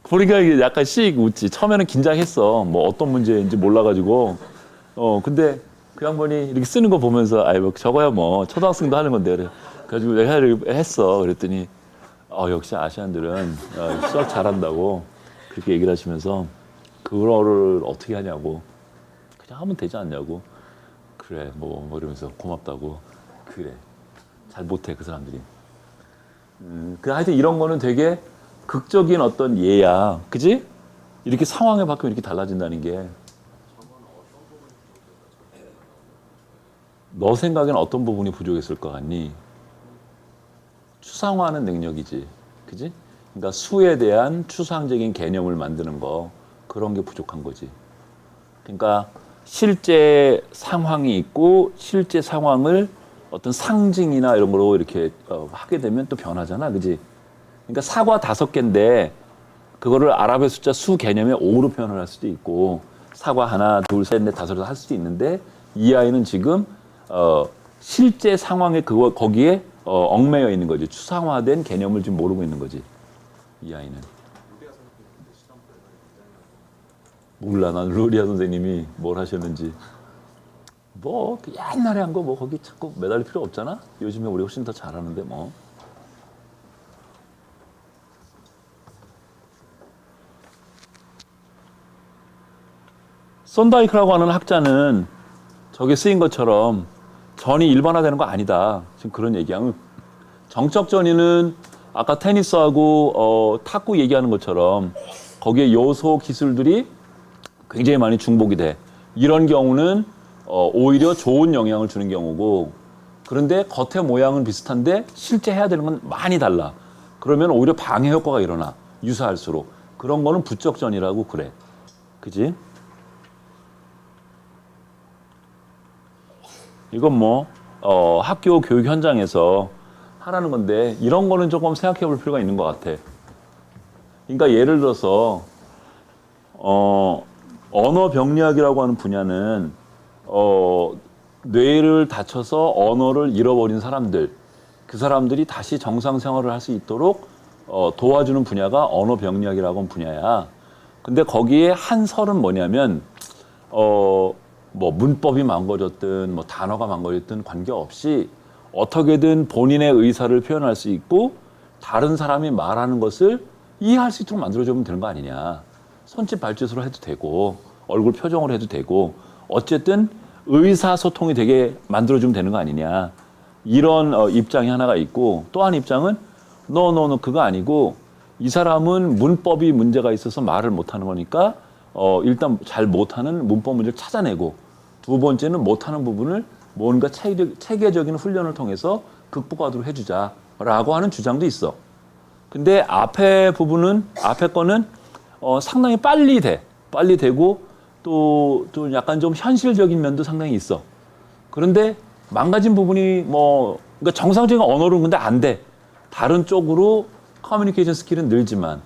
Speaker 1: 보니까 이게 약간 씩 웃지. 처음에는 긴장했어. 뭐 어떤 문제인지 몰라가지고. 근데 그 양반이 이렇게 쓰는 거 보면서 아이 뭐 저거야 뭐 초등학생도 하는 건데 그래. 그래가지고 내가 했어. 그랬더니 역시 아시안들은 수학 잘한다고 그렇게 얘기를 하시면서 그거를 어떻게 하냐고 그냥 하면 되지 않냐고 그래 뭐 이러면서 고맙다고 그래 잘 못해 그 사람들이 그 하여튼 이런 거는 되게 극적인 어떤 예야 그지? 이렇게 상황에 바뀌면 이렇게 달라진다는 게 너 생각엔 어떤 부분이 부족했을 것 같니? 추상화하는 능력이지. 그지? 그러니까 수에 대한 추상적인 개념을 만드는 거 그런 게 부족한 거지. 그러니까 실제 상황이 있고 실제 상황을 어떤 상징이나 이런 거로 이렇게 하게 되면 또 변하잖아. 그지? 그러니까 사과 5개인데 그거를 아랍의 숫자 수 개념에 5로 표현을 할 수도 있고 사과 하나, 둘, 셋, 넷, 다섯을 할 수도 있는데 이 아이는 지금 실제 상황에 거기에 얽매여 있는 거지. 추상화된 개념을 지금 모르고 있는 거지. 이 아이는. 몰라. 난 루리아 선생님이 뭘 하셨는지. 그 옛날에 한 거 거기 자꾸 매달릴 필요 없잖아. 요즘에 우리 훨씬 더 잘하는데 뭐. 썬다이크라고 하는 학자는 저게 쓰인 것처럼 전이 일반화되는 거 아니다. 지금 그런 얘기야. 정적 전이는 아까 테니스하고 탁구 얘기하는 것처럼 거기에 요소 기술들이 굉장히 많이 중복이 돼. 이런 경우는 오히려 좋은 영향을 주는 경우고 그런데 겉의 모양은 비슷한데 실제 해야 되는 건 많이 달라. 그러면 오히려 방해 효과가 일어나. 유사할수록. 그런 거는 부적 전이라고 그래. 그지? 이건 학교 교육 현장에서 하라는 건데 이런 거는 조금 생각해 볼 필요가 있는 것 같아. 그러니까 예를 들어서 언어 병리학이라고 하는 분야는 뇌를 다쳐서 언어를 잃어버린 사람들 그 사람들이 다시 정상 생활을 할 수 있도록 도와주는 분야가 언어 병리학이라고 하는 분야야. 근데 거기에 한 설은 뭐냐면 문법이 망가졌든 단어가 망가졌든 관계없이 어떻게든 본인의 의사를 표현할 수 있고 다른 사람이 말하는 것을 이해할 수 있도록 만들어주면 되는 거 아니냐. 손짓 발짓으로 해도 되고 얼굴 표정으로 해도 되고 어쨌든 의사소통이 되게 만들어주면 되는 거 아니냐. 이런 입장이 하나가 있고 또 한 입장은 너 그거 아니고 이 사람은 문법이 문제가 있어서 말을 못하는 거니까 일단 잘 못하는 문법 문제를 찾아내고 두 번째는 못하는 부분을 뭔가 체계적인 훈련을 통해서 극복하도록 해주자라고 하는 주장도 있어. 근데 앞에 거는 상당히 빨리 돼. 빨리 되고 또 약간 좀 현실적인 면도 상당히 있어. 그런데 망가진 부분이 그러니까 정상적인 언어로는 근데 안 돼. 다른 쪽으로 커뮤니케이션 스킬은 늘지만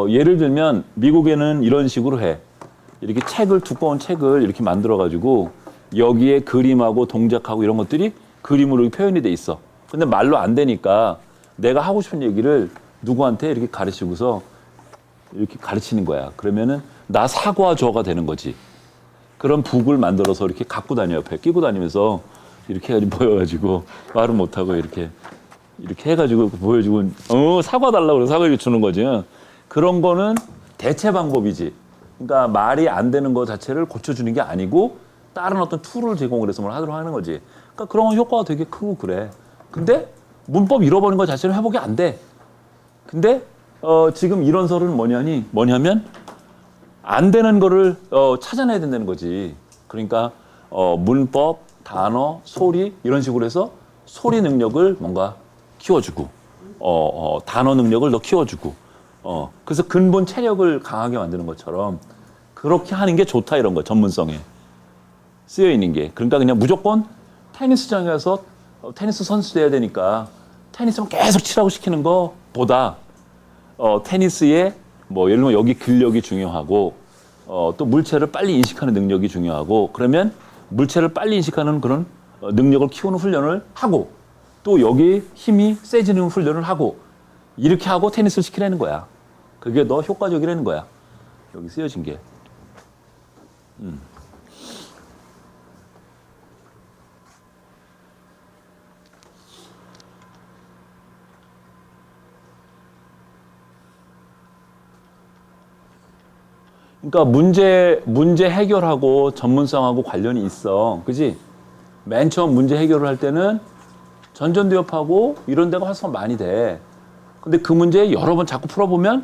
Speaker 1: 예를 들면 미국에는 이런 식으로 해. 이렇게 두꺼운 책을 이렇게 만들어가지고 여기에 그림하고 동작하고 이런 것들이 그림으로 표현이 돼 있어. 근데 말로 안 되니까 내가 하고 싶은 얘기를 누구한테 이렇게 가르치고서 이렇게 가르치는 거야. 그러면은 나 사과줘가 되는 거지. 그런 북을 만들어서 이렇게 갖고 다녀 옆에 끼고 다니면서 이렇게 해가지고 보여가지고 말은 못하고 이렇게 해가지고 보여주고 사과 달라고 그래서 사과 주는 거지. 그런 거는 대체 방법이지. 그러니까 말이 안 되는 거 자체를 고쳐주는 게 아니고 다른 어떤 툴을 제공을 해서 뭘 하도록 하는 거지. 그러니까 그런 효과가 되게 크고 그래. 근데 문법 잃어버린 거 자체는 회복이 안 돼. 근데 지금 이런 설은 뭐냐면 안 되는 거를 찾아내야 된다는 거지. 그러니까 문법, 단어, 소리 이런 식으로 해서 소리 능력을 뭔가 키워주고 단어 능력을 더 키워주고 그래서 근본 체력을 강하게 만드는 것처럼 그렇게 하는 게 좋다 이런 거 전문성에 쓰여 있는 게. 그러니까 그냥 무조건 테니스장에 가서 테니스 선수 돼야 되니까 테니스만 계속 치라고 시키는 거보다 테니스에 예를 들면 여기 근력이 중요하고 또 물체를 빨리 인식하는 능력이 중요하고 그러면 물체를 빨리 인식하는 그런 능력을 키우는 훈련을 하고 또 여기 힘이 세지는 훈련을 하고 이렇게 하고 테니스를 시키라는 거야. 그게 더 효과적이라는 거야. 여기 쓰여진 게. 그러니까 문제 해결하고 전문성하고 관련이 있어. 그지? 맨 처음 문제 해결을 할 때는 전전대업하고 이런 데가 활성화 많이 돼. 근데 그 문제 여러 번 자꾸 풀어보면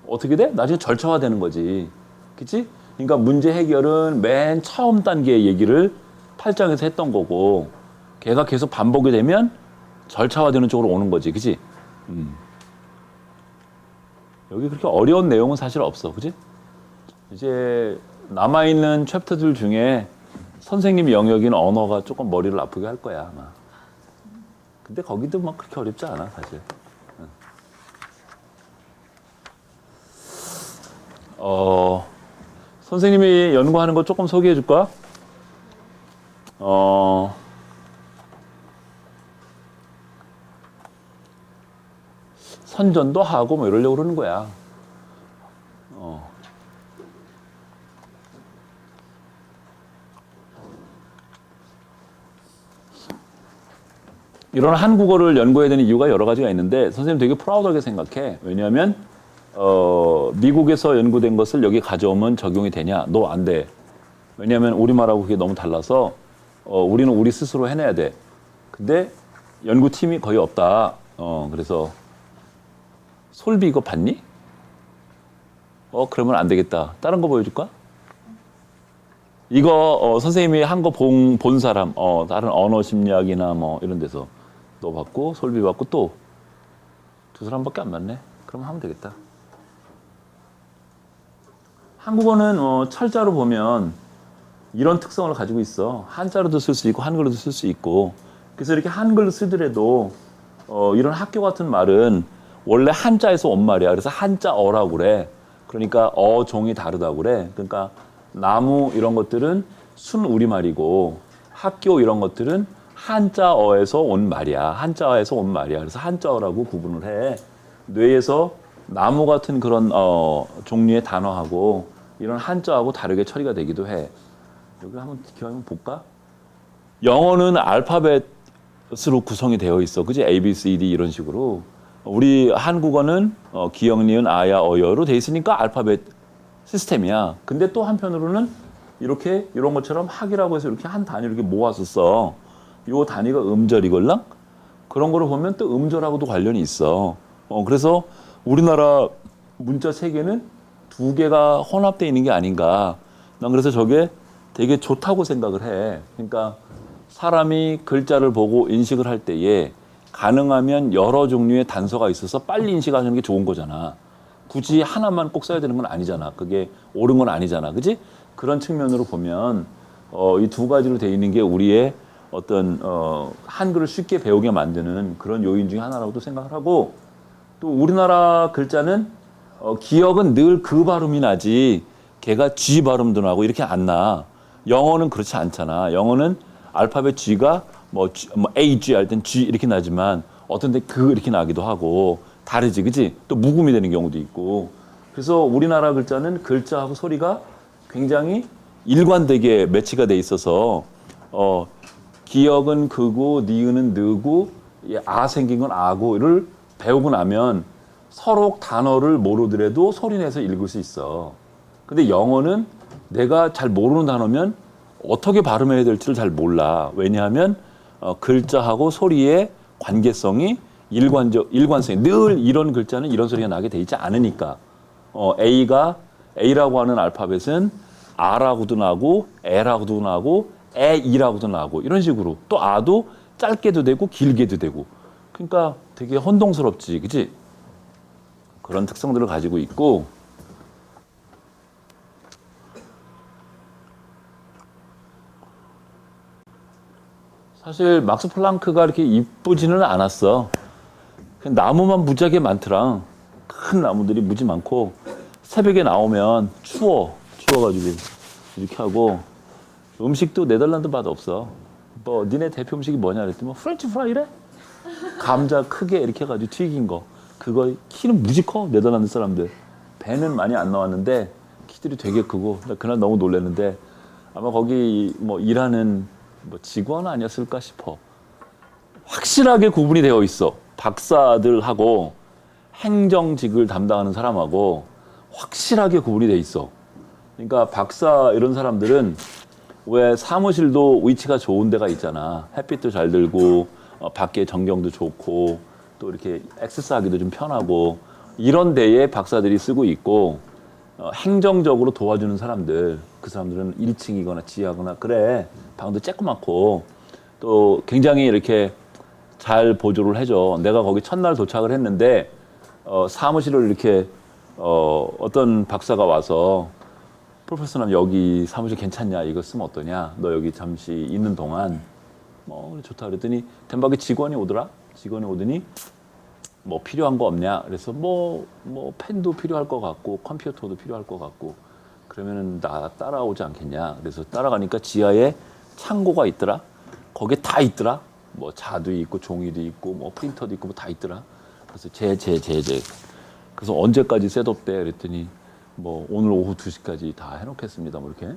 Speaker 1: 어떻게 돼? 나중에 절차화되는 거지. 그치? 그러니까 문제 해결은 맨 처음 단계의 얘기를 8장에서 했던 거고 걔가 계속 반복이 되면 절차화되는 쪽으로 오는 거지. 그치? 여기 그렇게 어려운 내용은 사실 없어. 그치? 이제 남아있는 챕터들 중에 선생님 영역인 언어가 조금 머리를 아프게 할 거야, 아마. 근데 거기도 막 그렇게 어렵지 않아, 사실. 선생님이 연구하는 거 조금 소개해 줄까? 선전도 하고 뭐 이러려고 그러는 거야. 이런 한국어를 연구해야 되는 이유가 여러 가지가 있는데 선생님 되게 프라우드하게 생각해. 왜냐하면 미국에서 연구된 것을 여기 가져오면 적용이 되냐? 너 안 돼. 왜냐하면 우리말하고 그게 너무 달라서 우리는 우리 스스로 해내야 돼. 근데 연구팀이 거의 없다. 그래서 솔비 이거 봤니? 그러면 안 되겠다. 다른 거 보여줄까? 이거 선생님이 한 거 본 사람, 다른 언어 심리학이나 뭐 이런 데서 너 받고 솔비 받고 또 두 사람밖에 안 맞네. 그럼 하면 되겠다. 한국어는 철자로 보면 이런 특성을 가지고 있어. 한자로도 쓸 수 있고 한글로도 쓸 수 있고. 그래서 이렇게 한글로 쓰더라도 이런 학교 같은 말은 원래 한자에서 온 말이야. 그래서 한자어라고 그래. 그러니까 어종이 다르다고 그래. 그러니까 나무 이런 것들은 순 우리말이고 학교 이런 것들은 한자어에서 온 말이야. 한자어에서 온 말이야. 그래서 한자어라고 구분을 해. 뇌에서 나무 같은 그런 종류의 단어하고 이런 한자하고 다르게 처리가 되기도 해. 여기 한번 볼까? 영어는 알파벳으로 구성이 되어 있어. 그지? A, B, C, D 이런 식으로. 우리 한국어는 기역, 니은, 아야, 어여로 돼 있으니까 알파벳 시스템이야. 근데 또 한편으로는 이렇게 이런 것처럼 학이라고 해서 이렇게 한 단위 이렇게 모아서 써. 요 단위가 음절이걸랑 그런 거를 보면 또 음절하고도 관련이 있어. 그래서 우리나라 문자 체계는 두 개가 혼합되어 있는 게 아닌가. 난 그래서 저게 되게 좋다고 생각을 해. 그러니까 사람이 글자를 보고 인식을 할 때에 가능하면 여러 종류의 단서가 있어서 빨리 인식하는 게 좋은 거잖아. 굳이 하나만 꼭 써야 되는 건 아니잖아. 그게 옳은 건 아니잖아. 그지? 그런 측면으로 보면 이 두 가지로 되어 있는 게 우리의 어떤 한글을 쉽게 배우게 만드는 그런 요인 중에 하나라고도 생각을 하고 또 우리나라 글자는 기억은 늘 그 발음이 나지 걔가 G 발음도 나고 이렇게 안 나. 영어는 그렇지 않잖아. 영어는 알파벳 G가 뭐 AG 할 땐 G 이렇게 나지만 어떤 데 그 이렇게 나기도 하고 다르지, 그지? 또 묵음이 되는 경우도 있고. 그래서 우리나라 글자는 글자하고 소리가 굉장히 일관되게 매치가 돼 있어서 기역은 그고 니은은 느고 아 생긴 건 아고를 배우고 나면 서로 단어를 모르더라도 소리내서 읽을 수 있어. 근데 영어는 내가 잘 모르는 단어면 어떻게 발음해야 될지를 잘 몰라. 왜냐하면 글자하고 소리의 관계성이 일관성이 늘 이런 글자는 이런 소리가 나게 돼 있지 않으니까. A라고 하는 알파벳은 R라고도 나고 L라고도 나고 E라고도 나고 이런 식으로 또 아도 짧게도 되고 길게도 되고 그러니까 되게 혼동스럽지, 그치? 그런 특성들을 가지고 있고 사실 막스 플랑크가 이렇게 이쁘지는 않았어. 나무만 무지하게 많더라. 큰 나무들이 무지 많고 새벽에 나오면 추워가지고 이렇게 하고 음식도 네덜란드 맛 없어. 뭐 니네 대표 음식이 뭐냐 그랬더니 뭐 프렌치 프라이래? 감자 크게 이렇게 해가지고 튀긴 거. 그거 키는 무지 커 네덜란드 사람들. 배는 많이 안 나왔는데 키들이 되게 크고 나 그날 너무 놀랐는데 아마 거기 뭐 일하는 뭐 직원 아니었을까 싶어. 확실하게 구분이 되어 있어. 박사들하고 행정직을 담당하는 사람하고 확실하게 구분이 돼 있어. 그러니까 박사 이런 사람들은 왜 사무실도 위치가 좋은 데가 있잖아. 햇빛도 잘 들고 밖에 전경도 좋고 또 이렇게 액세스하기도 좀 편하고 이런 데에 박사들이 쓰고 있고 행정적으로 도와주는 사람들 그 사람들은 1층이거나 지하거나 그래 방도 쬐끄맣고 또 굉장히 이렇게 잘 보조를 해줘. 내가 거기 첫날 도착을 했는데 사무실을 이렇게 어떤 박사가 와서 프로페서님 여기 사무실 괜찮냐? 이거 쓰면 어떠냐? 너 여기 잠시 있는 동안 좋다 그랬더니 den박에 직원이 오더라. 직원이 오더니 뭐 필요한 거 없냐? 그래서 뭐 펜도 필요할 것 같고 컴퓨터도 필요할 것 같고 그러면은 나 따라오지 않겠냐? 그래서 따라가니까 지하에 창고가 있더라. 거기에 다 있더라. 뭐 자도 있고 종이도 있고 뭐 프린터도 있고 뭐 다 있더라. 그래서 제. 그래서 언제까지 셋업돼? 그랬더니 뭐 오늘 오후 2시까지 다 해놓겠습니다. 뭐 이렇게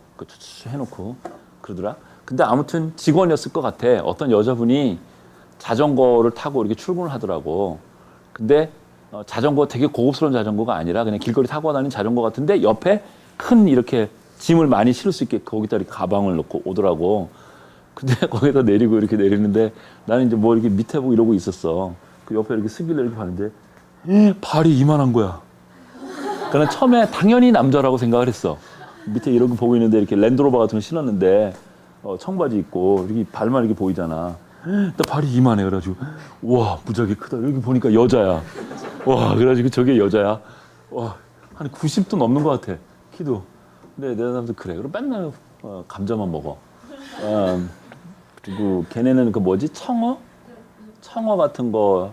Speaker 1: 해놓고 그러더라. 근데 아무튼 직원이었을 것 같아. 어떤 여자분이 자전거를 타고 이렇게 출근을 하더라고. 근데 자전거 되게 고급스러운 자전거가 아니라 그냥 길거리 타고 다니는 자전거 같은데 옆에 큰 이렇게 짐을 많이 실을 수 있게 거기다 이렇게 가방을 넣고 오더라고. 근데 거기다 내리고 이렇게 내리는데 나는 이제 뭐 이렇게 밑에 보고 이러고 있었어. 그 옆에 이렇게 스길래 이렇게 봤는데 발이 이만한 거야. 그러니까 처음에 당연히 남자라고 생각을 했어. 밑에 이렇게 보고 있는데 이렇게 랜드로버 같은 거 신었는데 청바지 입고 이렇게 발만 이렇게 보이잖아. 나 발이 이만해. 그래가지고 와 무지하게 크다. 여기 보니까 여자야. 와 그래가지고 저게 여자야. 와 한 90도 넘는 것 같아. 키도. 근데 내 남자 그래. 그럼 맨날 감자만 먹어. 그리고 걔네는 그 뭐지 청어 같은 거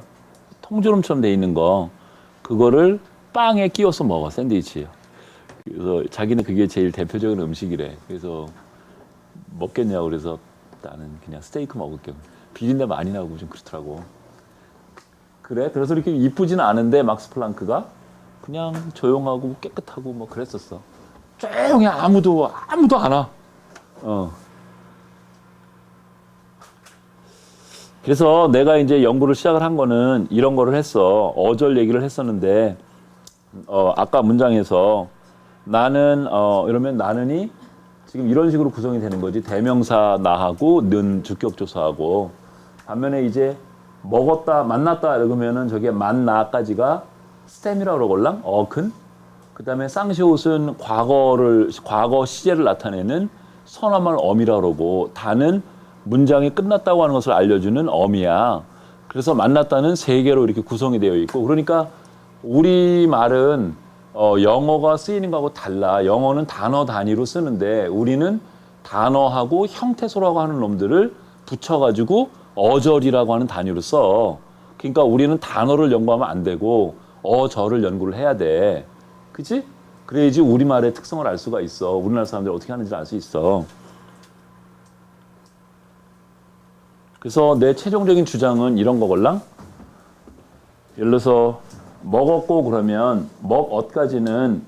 Speaker 1: 통주름처럼 돼 있는 거 그거를 빵에 끼워서 먹어 샌드위치에. 그래서 자기는 그게 제일 대표적인 음식이래. 그래서 먹겠냐고 그래서 나는 그냥 스테이크 먹을게. 비린내 많이 나고 좀 그렇더라고. 그래? 그래서 이렇게 이쁘지는 않은데 막스 플랑크가 그냥 조용하고 깨끗하고 뭐 그랬었어. 조용히 아무도 안 와. 그래서 내가 이제 연구를 시작을 한 거는 이런 거를 했어. 어절 얘기를 했었는데 아까 문장에서 나는 이러면 나는이 지금 이런 식으로 구성이 되는 거지. 대명사 나하고 는 주격조사하고 반면에 이제 먹었다 만났다 이러면은 저게 만나까지가 스템이라고 그러걸랑 어근 그다음에 쌍시옷은 과거 시제를 나타내는 선화말 어미라고 그러고 다는 문장이 끝났다고 하는 것을 알려주는 어미야. 그래서 만났다는 세 개로 이렇게 구성이 되어 있고 그러니까 우리 말은 영어가 쓰이는 거하고 달라. 영어는 단어 단위로 쓰는데 우리는 단어하고 형태소라고 하는 놈들을 붙여가지고 어절이라고 하는 단위로 써. 그러니까 우리는 단어를 연구하면 안 되고 어절을 연구를 해야 돼. 그치? 그래야지 우리말의 특성을 알 수가 있어. 우리나라 사람들이 어떻게 하는지 알 수 있어. 그래서 내 최종적인 주장은 이런 거걸랑. 예를 들어서 먹었고 그러면 먹엇까지는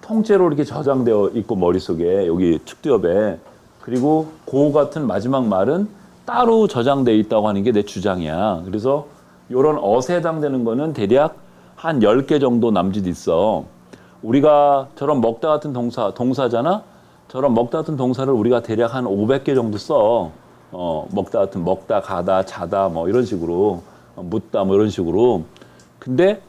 Speaker 1: 통째로 이렇게 저장되어 있고 머릿속에 여기 측두엽에 그리고 고 같은 마지막 말은 따로 저장되어 있다고 하는 게 내 주장이야. 그래서 이런 어에 해당되는 거는 대략 한 10개 정도 남짓 있어. 우리가 저런 먹다 같은 동사잖아. 저런 먹다 같은 동사를 우리가 대략 한 500개 정도 써. 먹다 같은 먹다, 가다, 자다 뭐 이런 식으로 묻다 뭐 이런 식으로. 근데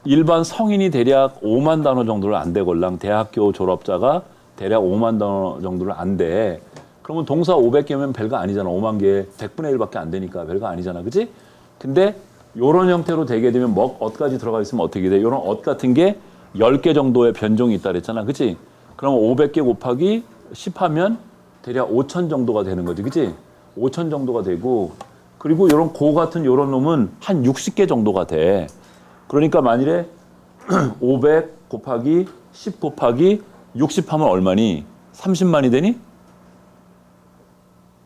Speaker 1: 일반 성인이 대략 5만 단어 정도를 안 되걸랑 대학교 졸업자가 대략 5만 단어 정도를 안 돼. 그러면 동사 500개면 별거 아니잖아. 5만 개 100분의 1밖에 안 되니까 별거 아니잖아. 그치? 근데 요런 형태로 되게 되면 먹엇까지 들어가 있으면 어떻게 돼? 요런 엇 같은 게 10개 정도의 변종이 있다 그랬잖아. 그치? 그럼 500개 곱하기 10 하면 대략 5천 정도가 되는 거지. 그치? 5천 정도가 되고 그리고 요런 고 같은 요런 놈은 한 60개 정도가 돼. 그러니까 만일에 500 곱하기 10 곱하기 60 하면 얼마니? 30만이 되니?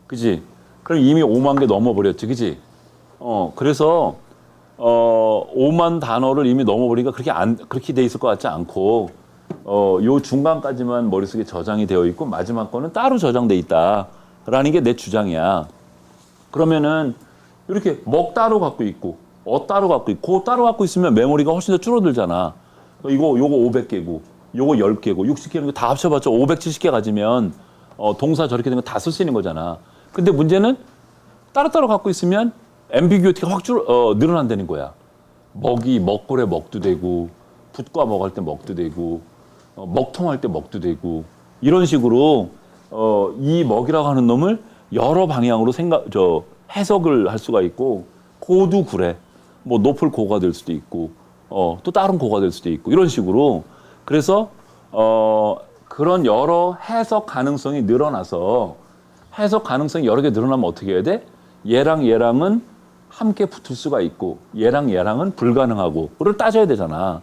Speaker 1: 그치? 그럼 이미 5만 개 넘어버렸지. 그치? 그래서 5만 단어를 이미 넘어버리니까 그렇게 돼 있을 것 같지 않고 요 중간까지만 머릿속에 저장이 되어 있고 마지막 거는 따로 저장돼 있다라는 게 내 주장이야. 그러면은 이렇게 먹 따로 갖고 있고 따로 갖고 있고 고 따로 갖고 있으면 메모리가 훨씬 더 줄어들잖아. 요거 500개고, 요거 10개고, 60개는 다 합쳐봤자 570개 가지면 동사 저렇게 된 거 다 쓸 수 있는 거잖아. 근데 문제는 따로따로 갖고 있으면 앰비규어티가 확 늘어난다는 거야. 먹고래 먹도 되고, 붓과 먹을 때 먹도 되고, 먹통할 때 먹도 되고, 이런 식으로 이 먹이라고 하는 놈을 여러 방향으로 해석을 할 수가 있고, 고도 그래. 뭐 높을 고가 될 수도 있고, 또 다른 고가 될 수도 있고, 이런 식으로. 그래서 그런 여러 해석 가능성이 늘어나서, 해석 가능성이 여러 개 늘어나면 어떻게 해야 돼? 얘랑 얘랑은 함께 붙을 수가 있고, 얘랑 얘랑은 불가능하고, 그걸 따져야 되잖아.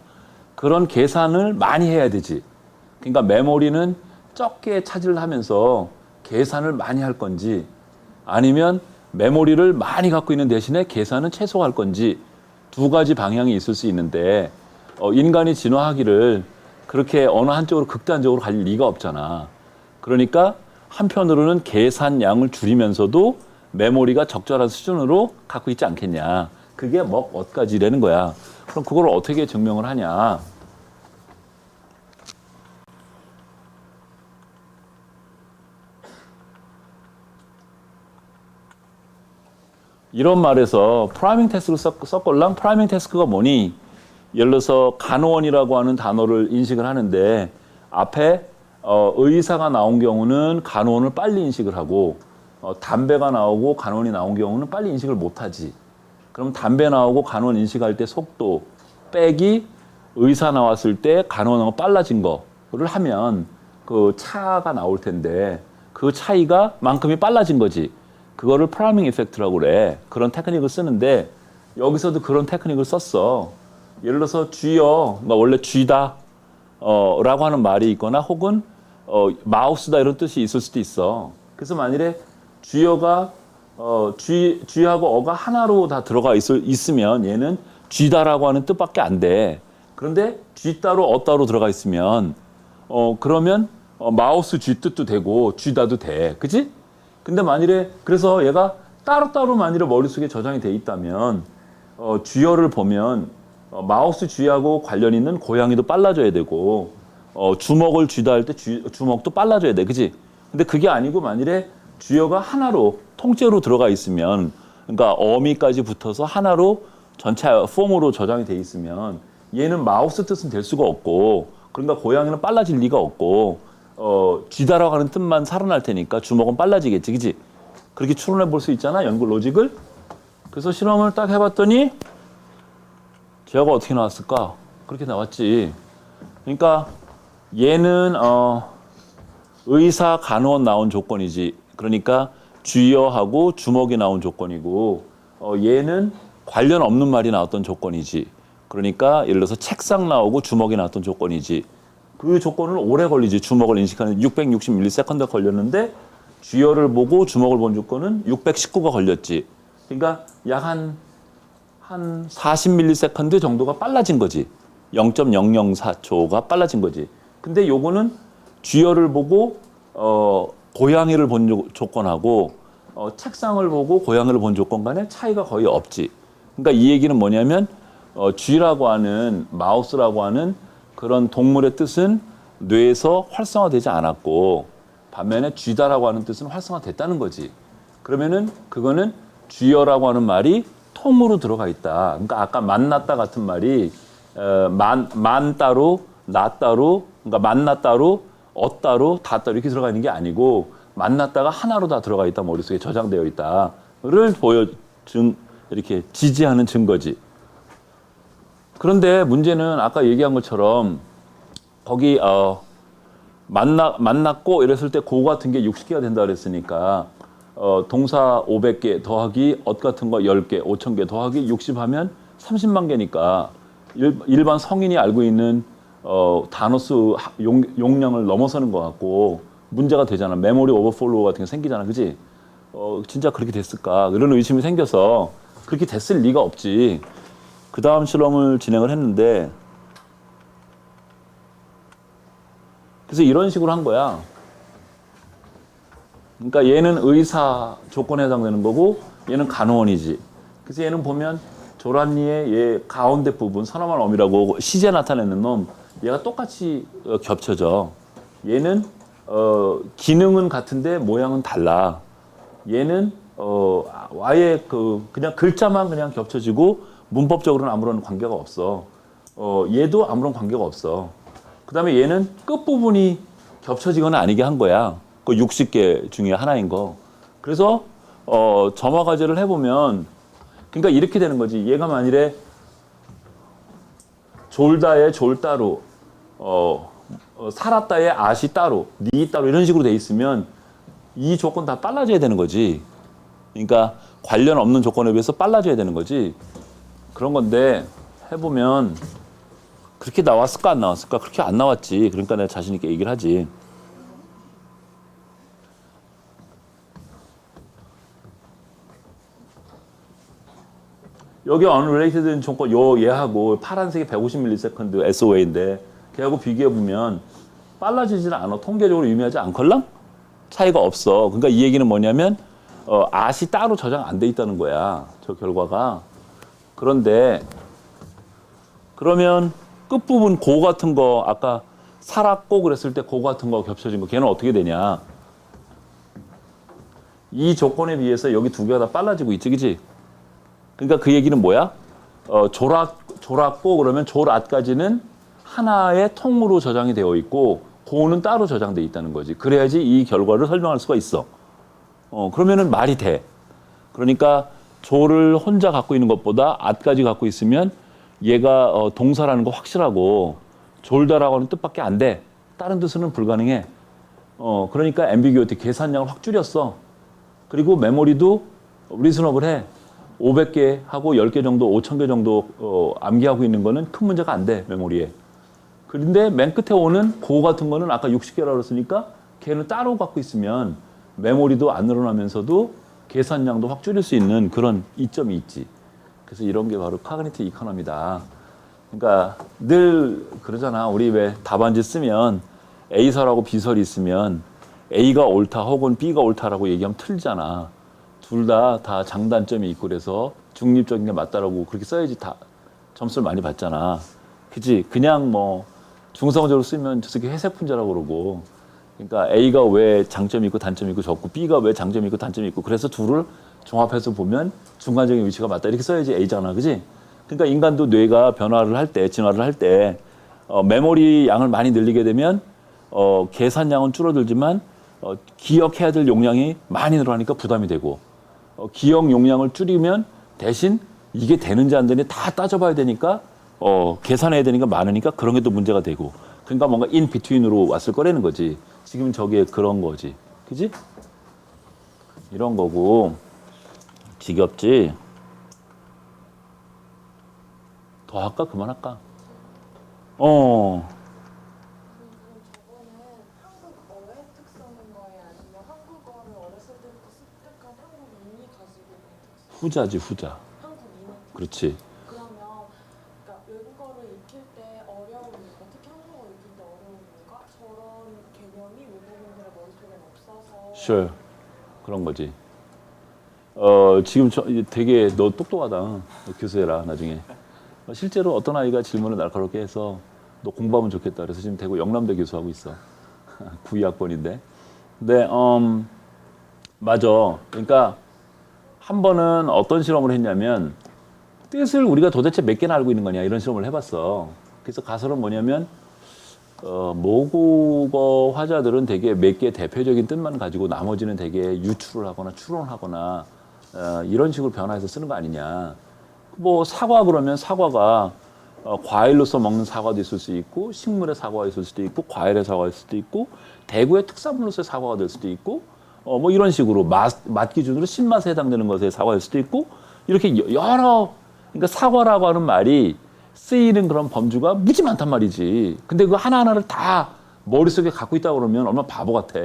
Speaker 1: 그런 계산을 많이 해야 되지. 그러니까 메모리는 적게 차지를 하면서 계산을 많이 할 건지, 아니면 메모리를 많이 갖고 있는 대신에 계산은 최소화할 건지, 두 가지 방향이 있을 수 있는데, 인간이 진화하기를 그렇게 어느 한쪽으로 극단적으로 갈 리가 없잖아. 그러니까 한편으로는 계산량을 줄이면서도 메모리가 적절한 수준으로 갖고 있지 않겠냐. 그게 뭐까지라는 거야. 그럼 그걸 어떻게 증명을 하냐. 이런 말에서 프라이밍 태스크를 썼걸랑. 프라이밍 태스크가 뭐니? 예를 들어서 간호원이라고 하는 단어를 인식을 하는데 앞에 의사가 나온 경우는 간호원을 빨리 인식을 하고, 담배가 나오고 간호원이 나온 경우는 빨리 인식을 못하지. 그럼 담배 나오고 간호원 인식할 때 속도 빼기 의사 나왔을 때 간호원하고 빨라진 거를 하면 그 차가 나올 텐데, 그 차이가 만큼이 빨라진 거지. 그거를 프라이밍 이펙트라고 그래. 그런 테크닉을 쓰는데 여기서도 그런 테크닉을 썼어. 예를 들어서 쥐어, 그러니까 원래 쥐다 라고 하는 말이 있거나 혹은 마우스다 이런 뜻이 있을 수도 있어. 그래서 만일에 쥐어가 쥐하고 어가 하나로 다 들어가 있으면 얘는 쥐다라고 하는 뜻밖에 안 돼. 그런데 쥐 따로 어 따로 들어가 있으면 그러면 마우스 쥐 뜻도 되고 쥐다도 돼. 그지? 근데 만일에 그래서 얘가 따로따로 만일에 머릿속에 저장이 돼 있다면 쥐어를 보면 마우스 쥐하고 관련 있는 고양이도 빨라져야 되고, 주먹을 쥐다 할 때 주먹도 빨라져야 돼. 그지? 근데 그게 아니고 만일에 쥐어가 하나로 통째로 들어가 있으면, 그러니까 어미까지 붙어서 하나로 전체 폼으로 저장이 돼 있으면 얘는 마우스 뜻은 될 수가 없고, 그러니까 고양이는 빨라질 리가 없고, 쥐다라고 하는 뜻만 살아날 테니까 주먹은 빨라지겠지. 그지? 그렇게 추론해 볼 수 있잖아, 연구 로직을. 그래서 실험을 딱 해봤더니 제어가 어떻게 나왔을까? 그렇게 나왔지. 그러니까 얘는 의사, 간호원 나온 조건이지. 그러니까 쥐어하고 주먹이 나온 조건이고, 얘는 관련 없는 말이 나왔던 조건이지. 그러니까 예를 들어서 책상 나오고 주먹이 나왔던 조건이지. 그 조건은 오래 걸리지. 주먹을 인식하는 660ms 걸렸는데 쥐어를 보고 주먹을 본 조건은 619가 걸렸지. 그러니까 약 한 40ms 정도가 빨라진 거지. 0.004초가 빨라진 거지. 근데 요거는 쥐어를 보고 고양이를 본 조건하고 책상을 보고 고양이를 본 조건 간에 차이가 거의 없지. 그러니까 이 얘기는 뭐냐면 쥐라고 하는, 마우스라고 하는 그런 동물의 뜻은 뇌에서 활성화되지 않았고, 반면에 쥐다라고 하는 뜻은 활성화됐다는 거지. 그러면은 그거는 쥐어라고 하는 말이 통으로 들어가 있다. 그러니까 아까 만났다 같은 말이 만 따로, 나 따로, 그러니까 만나 따로, 따로, 다 따로 이렇게 들어가 있는 게 아니고 만났다가 하나로 다 들어가 있다, 머릿속에 저장되어 있다를 이렇게 지지하는 증거지. 그런데 문제는 아까 얘기한 것처럼 거기 만났고 이랬을 때 고 같은 게 60개가 된다 그랬으니까 동사 500개 더하기 같은 거 10개, 5,000개 더하기 60 하면 30만 개니까 일반 성인이 알고 있는 단어 수 용량을 넘어서는 것 같고 문제가 되잖아. 메모리 오버플로우 같은 게 생기잖아. 그지? 진짜 그렇게 됐을까? 이런 의심이 생겨서 그렇게 됐을 리가 없지. 그 다음 실험을 진행을 했는데, 그래서 이런 식으로 한 거야. 그러니까 얘는 의사 조건에 해당되는 거고 얘는 간호원이지. 그래서 얘는 보면 조란니의 얘 가운데 부분 서너만 어미라고 시제 나타내는 놈 얘가 똑같이 겹쳐져. 얘는 기능은 같은데 모양은 달라. 얘는 아예 그냥 글자만 그냥 겹쳐지고 문법적으로는 아무런 관계가 없어. 얘도 아무런 관계가 없어. 그다음에 얘는 끝 부분이 겹쳐지거나 아니게 한 거야. 그 60개 중에 하나인 거. 그래서 점화 과제를 해보면 그러니까 이렇게 되는 거지. 얘가 만일에 졸다에 졸 따로, 살았다에 아시 따로, 니 따로 이런 식으로 돼 있으면 이 조건 다 빨라져야 되는 거지. 그러니까 관련 없는 조건에 비해서 빨라져야 되는 거지. 그런 건데 해보면 그렇게 나왔을까 안 나왔을까? 그렇게 안 나왔지. 그러니까 내가 자신 있게 얘기를 하지. 여기 unrelated인 조건 얘하고 파란색이 150ms SOA인데 걔하고 비교해 보면 빨라지지는 않아. 통계적으로 유의하지 않걸랑? 차이가 없어. 그러니까 이 얘기는 뭐냐면 앗이 따로 저장 안 돼 있다는 거야. 저 결과가. 그런데 그러면 끝부분 고 같은 거 아까 살았고 그랬을 때 고 같은 거 겹쳐진 거 걔는 어떻게 되냐? 이 조건에 비해서 여기 두 개가 다 빨라지고 있지, 그지? 그러니까 그 얘기는 뭐야? 졸았고 그러면 졸앗까지는 하나의 통으로 저장이 되어 있고 고는 따로 저장돼 있다는 거지. 그래야지 이 결과를 설명할 수가 있어. 그러면은 말이 돼. 그러니까 조를 혼자 갖고 있는 것보다 at까지 갖고 있으면 얘가 동사라는 거 확실하고 졸다라고 하는 뜻밖에 안 돼. 다른 뜻은 불가능해. 그러니까 ambiguity 계산량을 확 줄였어. 그리고 메모리도 리스너블해. 500개 하고 10개 정도, 5,000개 정도 암기하고 있는 거는 큰 문제가 안 돼, 메모리에. 그런데 맨 끝에 오는 고 같은 거는 아까 60개라고 그랬으니까 걔는 따로 갖고 있으면 메모리도 안 늘어나면서도 계산량도 확 줄일 수 있는 그런 이점이 있지. 그래서 이런 게 바로 카그니티브 이코노미다. 그러니까 늘 그러잖아. 우리 왜 답안지 쓰면 A설하고 B설이 있으면 A가 옳다 혹은 B가 옳다라고 얘기하면 틀리잖아. 둘 다 장단점이 있고 그래서 중립적인 게 맞다라고 그렇게 써야지 다 점수를 많이 받잖아. 그치? 그냥 뭐 중성적으로 쓰면 저 새끼 회색 분자라고 그러고 그러니까 A가 왜 장점이 있고 단점이 있고 적고 B가 왜 장점이 있고 단점이 있고 그래서 둘을 종합해서 보면 중간적인 위치가 맞다 이렇게 써야지 A잖아. 그치? 그러니까 인간도 뇌가 변화를 할 때 진화를 할 때 메모리 양을 많이 늘리게 되면 계산량은 줄어들지만 기억해야 될 용량이 많이 늘어나니까 부담이 되고 기억 용량을 줄이면 대신 이게 되는지 안 되는지 다 따져봐야 되니까 계산해야 되니까 많으니까 그런 게 또 문제가 되고 그러니까 뭔가 인 비트윈으로 왔을 거라는 거지. 지금 저게 그런 거지. 그지? 이런 거고 지겹지? 더 할까? 그만할까?
Speaker 2: 그럼 저거는 한국어의 특성인 거예요? 아니면 한국어를 어렸을 때부터 습득한 한국인이 가지고 있는 특성?
Speaker 1: 후자지 후자.
Speaker 2: 한국인의 특성?
Speaker 1: 그렇지.
Speaker 2: 그러면 그러니까 외국어를 익힐 때 어려운 이유가 특히 한국어 익힐 때 어려운 이유가 저런 개념이 외국인들의 머릿속에 없어서
Speaker 1: Sure. 그런 거지. 지금 되게 너 똑똑하다. 너 교수해라 나중에. 실제로 어떤 아이가 질문을 날카롭게 해서 너 공부하면 좋겠다. 그래서 지금 대구 영남대 교수하고 있어. 92학번인데. 근데 맞아. 그러니까 한 번은 어떤 실험을 했냐면 뜻을 우리가 도대체 몇 개나 알고 있는 거냐 이런 실험을 해봤어. 그래서 가설은 뭐냐면 모국어 화자들은 되게 몇 개 대표적인 뜻만 가지고 나머지는 되게 유추를 하거나 추론하거나 이런 식으로 변화해서 쓰는 거 아니냐. 뭐 사과 그러면 사과가 과일로서 먹는 사과도 있을 수 있고 식물의 사과가 있을 수도 있고 과일의 사과가 있을 수도 있고 대구의 특산물로서의 사과가 될 수도 있고 뭐 이런 식으로 맛 기준으로 신맛에 해당되는 것의 사과일 수도 있고 이렇게 여러 그러니까 사과라고 하는 말이 쓰이는 그런 범주가 무지 많단 말이지. 근데 그 하나하나를 다 머릿속에 갖고 있다 그러면 얼마나 바보 같아.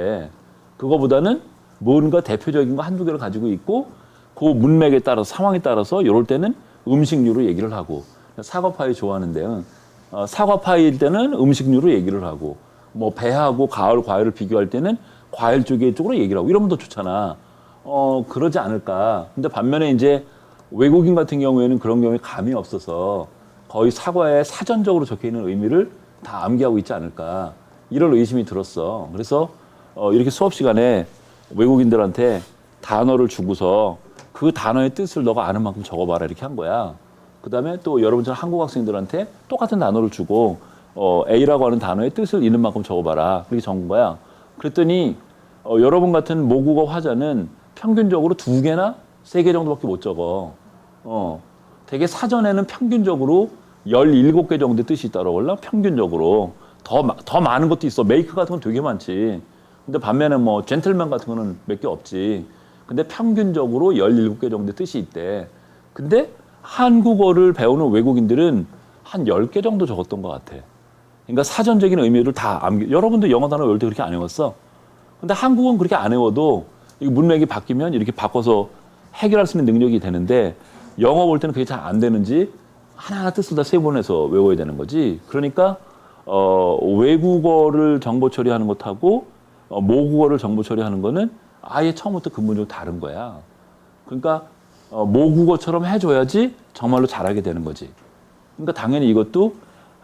Speaker 1: 그거보다는 뭔가 대표적인 거 한두 개를 가지고 있고 그 문맥에 따라서 상황에 따라서 이럴 때는 음식류로 얘기를 하고 사과파이 좋아하는데 사과파이일 때는 음식류로 얘기를 하고 뭐 배하고 가을 과일을 비교할 때는 과일 쪽으로 얘기를 하고 이러면 더 좋잖아. 그러지 않을까. 근데 반면에 이제 외국인 같은 경우에는 그런 경우에 감이 없어서 거의 사과에 사전적으로 적혀 있는 의미를 다 암기하고 있지 않을까 이런 의심이 들었어. 그래서 이렇게 수업 시간에 외국인들한테 단어를 주고서 그 단어의 뜻을 너가 아는 만큼 적어봐라 이렇게 한 거야. 그 다음에 또 여러분처럼 한국 학생들한테 똑같은 단어를 주고 A라고 하는 단어의 뜻을 있는 만큼 적어봐라. 그렇게 적은 거야. 그랬더니 여러분 같은 모국어 화자는 평균적으로 2개나 3개 정도밖에 못 적어. 되게 사전에는 평균적으로 17개 정도의 뜻이 있다고 올라 평균적으로. 더 많은 것도 있어. 메이크 같은 건 되게 많지. 근데 반면에 뭐 젠틀맨 같은 거는 몇 개 없지. 근데 평균적으로 17개 정도의 뜻이 있대. 근데 한국어를 배우는 외국인들은 한 10개 정도 적었던 것 같아. 그러니까 사전적인 의미를 다 여러분도 영어 단어 외울 때 그렇게 안 외웠어? 근데 한국어는 그렇게 안 외워도 이 문맥이 바뀌면 이렇게 바꿔서 해결할 수 있는 능력이 되는데 영어 볼 때는 그게 잘 안 되는지 하나하나 뜻을 다 세분해서 외워야 되는 거지. 그러니까 외국어를 정보 처리하는 것하고 모국어를 정보 처리하는 거는 아예 처음부터 근본적으로 다른 거야. 그러니까 모국어처럼 해줘야지 정말로 잘하게 되는 거지. 그러니까 당연히 이것도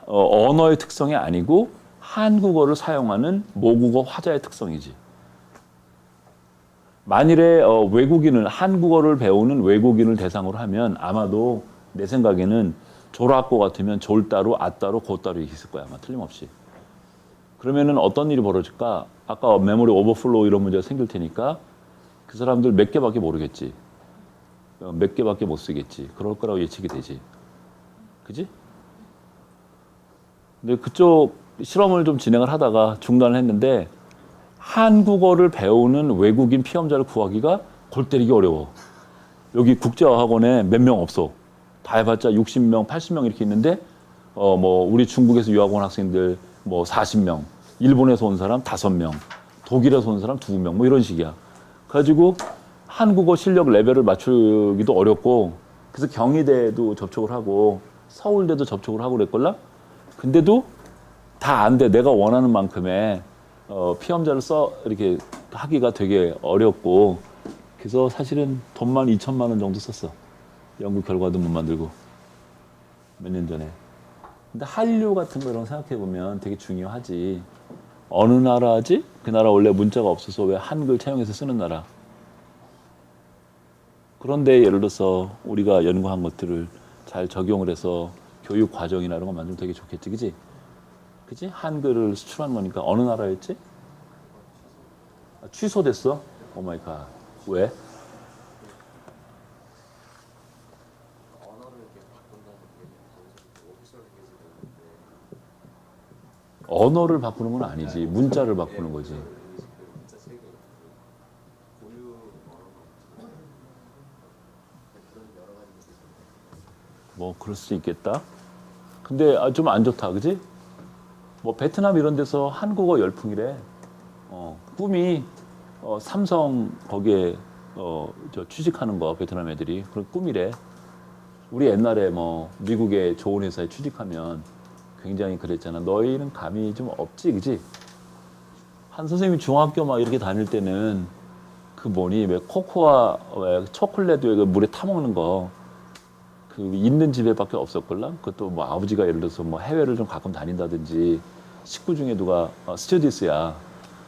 Speaker 1: 언어의 특성이 아니고 한국어를 사용하는 모국어 화자의 특성이지. 만일에 외국인을 한국어를 배우는 외국인을 대상으로 하면 아마도 내 생각에는 졸았고 같으면 졸따로 아따로 고따로 있을 거야. 아마 틀림없이. 그러면은 어떤 일이 벌어질까? 아까 메모리 오버플로우 이런 문제가 생길 테니까 그 사람들 몇 개밖에 모르겠지. 몇 개밖에 못 쓰겠지. 그럴 거라고 예측이 되지. 그지? 근데 그쪽 실험을 좀 진행을 하다가 중단을 했는데 한국어를 배우는 외국인 피험자를 구하기가 골 때리기 어려워. 여기 국제어학원에 몇 명 없어. 다 해봤자 60명, 80명 이렇게 있는데 뭐 우리 중국에서 유학 온 학생들 뭐 40명, 일본에서 온 사람 5명, 독일에서 온 사람 2명 뭐 이런 식이야. 그래가지고 한국어 실력 레벨을 맞추기도 어렵고 그래서 경희대도 접촉을 하고 서울대도 접촉을 하고 그랬걸라. 근데도 다 안 돼. 내가 원하는 만큼의 피험자를 이렇게 하기가 되게 어렵고 그래서 사실은 돈만 2천만 원 정도 썼어. 연구 결과도 못 만들고 몇 년 전에. 근데 한류 같은 거 이런 거 생각해 보면 되게 중요하지. 어느 나라지? 그 나라 원래 문자가 없어서 왜 한글 채용해서 쓰는 나라. 그런데 예를 들어서 우리가 연구한 것들을 잘 적용을 해서 교육 과정이나 이런 거 만들면 되게 좋겠지, 그지? 그지? 한글을 수출하는 거니까 어느 나라였지? 취소됐어? 오 마이 갓. 왜? 언어를 바꾸는 건 아니지. 문자를 바꾸는 거지. 뭐 그럴 수 있겠다. 근데 좀 안 좋다, 그지? 뭐 베트남 이런 데서 한국어 열풍이래. 꿈이 삼성 거기에 저 취직하는 거 베트남 애들이 그런 꿈이래. 우리 옛날에 뭐 미국의 좋은 회사에 취직하면 굉장히 그랬잖아. 너희는 감이 좀 없지, 그지? 한 선생님이 중학교 막 이렇게 다닐 때는 그 뭐니 왜 코코아 왜 초콜릿 왜 그 물에 타 먹는 거 그 있는 집에밖에 없었걸라. 그것도 뭐 아버지가 예를 들어서 뭐 해외를 좀 가끔 다닌다든지 식구 중에 누가 스튜디스야.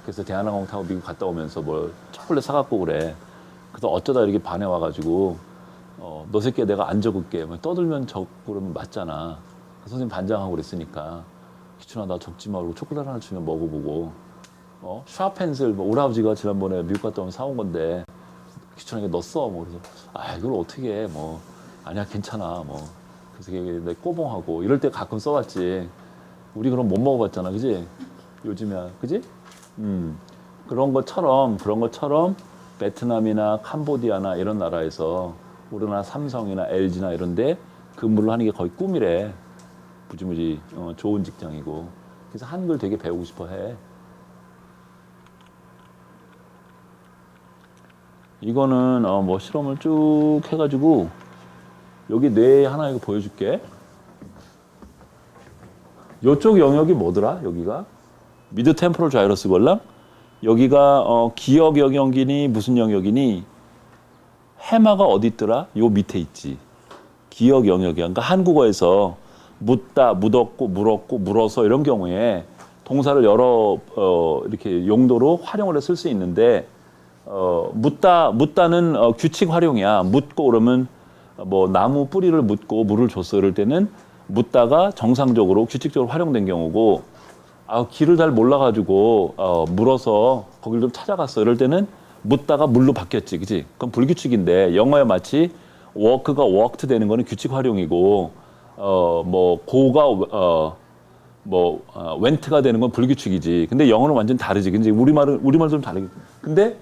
Speaker 1: 그래서 대한항공 타고 미국 갔다 오면서 뭘 초콜릿 사갖고 그래. 그래서 어쩌다 이렇게 반에 와가지고 너 새끼야 내가 안 적을게. 뭐 떠들면 적고 그러면 맞잖아. 선생님 반장하고 그랬으니까 기춘아 나 적지 말고 초콜릿 하나 주면 먹어보고 샤펜슬 뭐 우리 아버지가 지난번에 미국 갔다 오면 사온 건데 기춘아 이거 너 써. 뭐 그래서 이걸 어떻게 해. 뭐 아니야 괜찮아. 뭐 그래서 내 꼬봉하고 이럴 때 가끔 써봤지. 우리 그럼 못 먹어봤잖아, 그지? 요즘이야, 그지? 그런 것처럼 베트남이나 캄보디아나 이런 나라에서 우리나라 삼성이나 LG나 이런데 근무를 하는 게 거의 꿈이래. 무지무지 좋은 직장이고. 그래서 한글 되게 배우고 싶어 해. 이거는 뭐 실험을 쭉 해가지고 여기 뇌 하나 이거 보여줄게. 이쪽 영역이 뭐더라? 여기가 미드 템포럴 자이러스 걸랑 여기가 기억 영역이니 무슨 영역이니 해마가 어디 있더라? 요 밑에 있지. 기억 영역이야. 그러니까 한국어에서 묻다, 묻었고, 물었고, 물어서 이런 경우에 동사를 여러 이렇게 용도로 활용을 쓸 수 있는데 묻다는 규칙 활용이야. 묻고 그러면 뭐 나무 뿌리를 묻고 물을 줬어 이럴 때는 묻다가 정상적으로 규칙적으로 활용된 경우고 길을 잘 몰라가지고 물어서 거길 좀 찾아갔어 이럴 때는 묻다가 물로 바뀌었지, 그지? 그건 불규칙인데 영어에 마치 work가 walked 되는 거는 규칙 활용이고 뭐 go가 went가 되는 건 불규칙이지. 근데 영어는 완전 다르지. 근데 우리말도 좀 다르게. 근데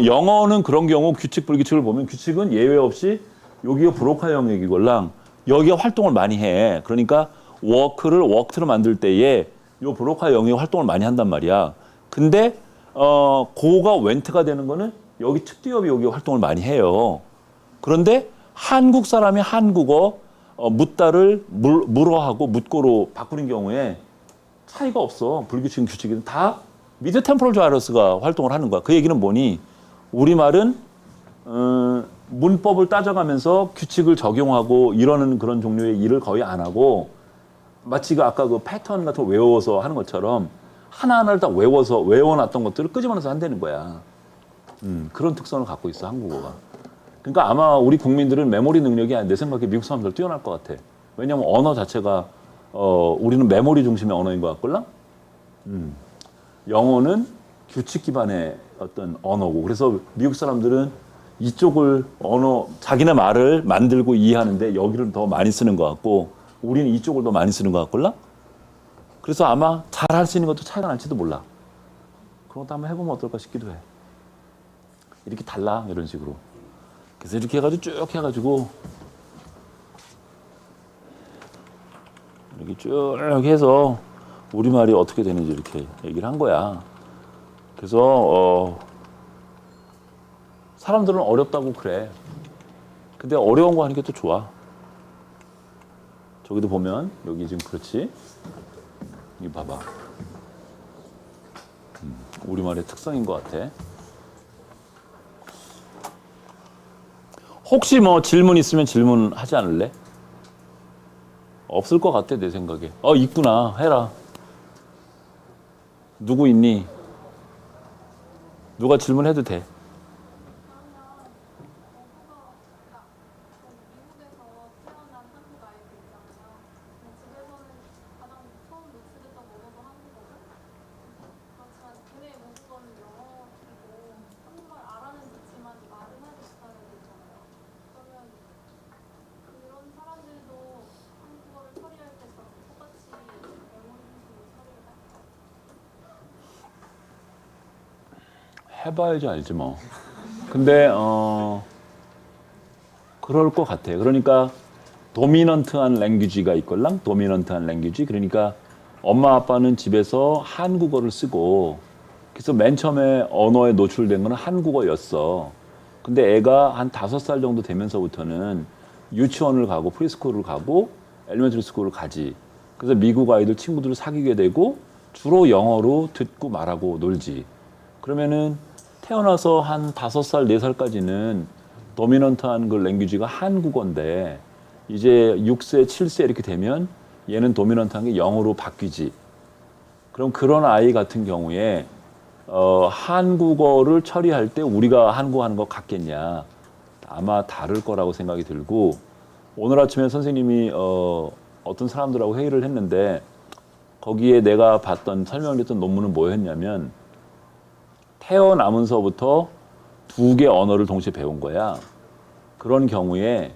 Speaker 1: 영어는 그런 경우 규칙 불규칙을 보면 규칙은 예외 없이 여기가 브로카 영역이걸랑 여기가 활동을 많이 해. 그러니까 work를 walked로 만들 때에 요 브로카 영역 활동을 많이 한단 말이야. 근데 go가 went가 되는 거는 여기 특기업이 여기 활동을 많이 해요. 그런데 한국 사람이 한국어 묻다를 물어하고 묻고로 바꾸는 경우에 차이가 없어. 불규칙 규칙은 다 미드 템포럴 자이러스가 활동을 하는 거야. 그 얘기는 뭐니? 우리말은 문법을 따져가면서 규칙을 적용하고 이러는 그런 종류의 일을 거의 안 하고 마치 아까 그 패턴 같은 거 외워서 하는 것처럼 하나하나를 다 외워놨던 것들을 끄집어내서 한다는 거야. 그런 특성을 갖고 있어, 한국어가. 그러니까 아마 우리 국민들은 메모리 능력이 내 생각에 미국 사람들 뛰어날 것 같아. 왜냐하면 언어 자체가 우리는 메모리 중심의 언어인 것 같걸랑? 영어는 규칙 기반의 어떤 언어고 그래서 미국 사람들은 이쪽을 자기네 말을 만들고 이해하는데 여기를 더 많이 쓰는 것 같고 우리는 이쪽을 더 많이 쓰는 것 같걸랑? 그래서 아마 잘 할 수 있는 것도 차이가 날지도 몰라. 그런 것도 한번 해보면 어떨까 싶기도 해. 이렇게 달라 이런 식으로. 그래서 이렇게 해가지고 쭉 해가지고 이렇게 쭉 해서 우리말이 어떻게 되는지 이렇게 얘기를 한 거야. 그래서 사람들은 어렵다고 그래. 근데 어려운 거 하는 게 또 좋아. 저기도 보면 여기 지금 그렇지. 이 봐봐. 우리말의 특성인 것 같아. 혹시 뭐 질문 있으면 질문하지 않을래? 없을 것 같아 내 생각에. 있구나. 해라. 누구 있니? 누가 질문해도 돼. 해봐야지 알지 뭐. 근데 그럴 것 같아. 그러니까 도미넌트한 랭귀지가 있걸랑 도미넌트한 랭귀지. 그러니까 엄마 아빠는 집에서 한국어를 쓰고 그래서 맨 처음에 언어에 노출된 거는 한국어였어. 근데 애가 한 5살 정도 되면서부터는 유치원을 가고 프리스쿨을 가고 엘리멘터리 스쿨을 가지. 그래서 미국 아이들 친구들을 사귀게 되고 주로 영어로 듣고 말하고 놀지. 그러면은 태어나서 한 5살, 4살까지는 도미넌트한 그 랭귀지가 한국어인데 이제 6세, 7세 이렇게 되면 얘는 도미넌트한 게 영어로 바뀌지. 그럼 그런 아이 같은 경우에 한국어를 처리할 때 우리가 한국어 하는 거 같겠냐? 아마 다를 거라고 생각이 들고 오늘 아침에 선생님이 어떤 사람들하고 회의를 했는데 거기에 내가 봤던 설명했던 논문은 뭐였냐면 태어나면서부터 2개 언어를 동시에 배운 거야. 그런 경우에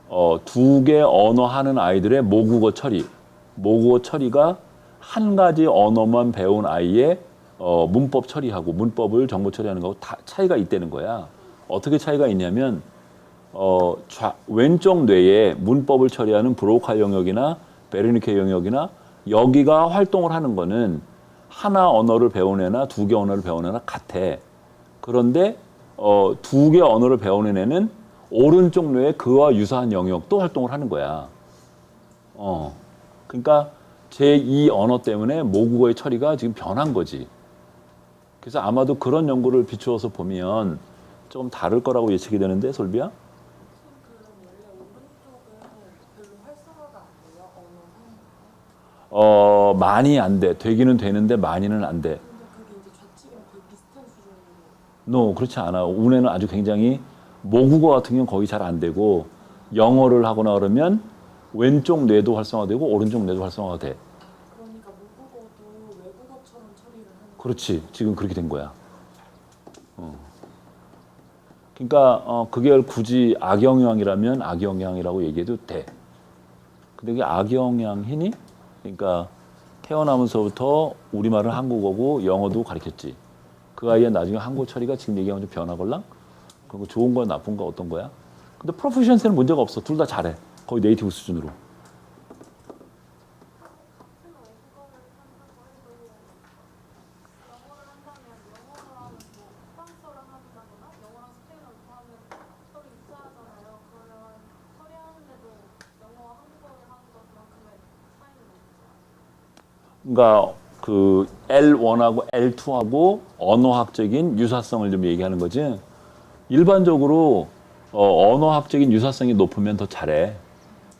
Speaker 1: 2개 언어 하는 아이들의 모국어 처리가 한 가지 언어만 배운 아이의 문법 처리하고 문법을 정보 처리하는 거하고 다 차이가 있다는 거야. 어떻게 차이가 있냐면 왼쪽 뇌에 문법을 처리하는 브로카 영역이나 베르니케 영역이나 여기가 활동을 하는 거는 하나 언어를 배운 애나 2개 언어를 배운 애나 같아. 그런데 2개 언어를 배우는 애는 오른쪽 뇌에 그와 유사한 영역도 활동을 하는 거야. 그러니까 제2 언어 때문에 모국어의 처리가 지금 변한 거지. 그래서 아마도 그런 연구를 비추어서 보면 조금 다를 거라고 예측이 되는데 솔비야?
Speaker 2: 그럼 원래 오른쪽은 별로 활성화가 안 돼요?
Speaker 1: 많이 안 돼. 되기는 되는데 많이는 안 돼.
Speaker 2: 근데 그게 이제 좌측이랑 거의 비슷한 수준으로.
Speaker 1: 그렇지 않아. 운에는 아주 굉장히 모국어 같은 경우는 거의 잘 안 되고 영어를 하거나 그러면 왼쪽 뇌도 활성화되고 오른쪽 뇌도 활성화가 돼.
Speaker 2: 그러니까 모국어도 외국어처럼 처리를 하는.
Speaker 1: 그렇지. 지금 그렇게 된 거야. 그러니까 그게 굳이 악영향이라면 악영향이라고 얘기해도 돼. 근데 그게 악영향이니? 그러니까 태어나면서부터 우리말은 한국어고 영어도 가르쳤지. 그 아이가 나중에 한국어 처리가 지금 얘기하면 좀 변하걸랑? 그리고 좋은 거야 나쁜 거 어떤 거야? 근데 프로피션시는 문제가 없어. 둘 다 잘해. 거의 네이티브 수준으로. 그러니까 그 L1하고 L2하고 언어학적인 유사성을 좀 얘기하는 거지. 일반적으로 언어학적인 유사성이 높으면 더 잘해.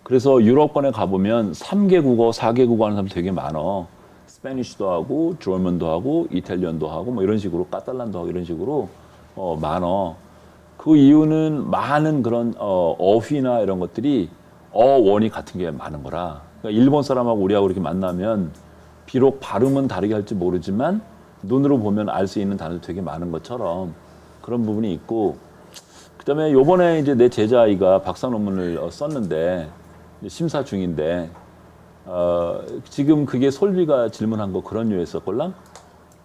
Speaker 1: 그래서 유럽권에 가보면 3개 국어, 4개 국어 하는 사람 되게 많어. 스페니쉬도 하고, 저먼도 하고, 이탈리언도 하고, 뭐 이런 식으로, 카탈란도 하고 이런 식으로 많어. 그 이유는 많은 그런 어휘나 이런 것들이 어원이 같은 게 많은 거라. 그러니까 일본 사람하고 우리하고 이렇게 만나면 비록 발음은 다르게 할지 모르지만 눈으로 보면 알 수 있는 단어도 되게 많은 것처럼 그런 부분이 있고, 그다음에 요번에 이제 내 제자아이가 박사 논문을 썼는데 심사 중인데 지금 그게 솔비가 질문한 거 그런 류였었걸랑.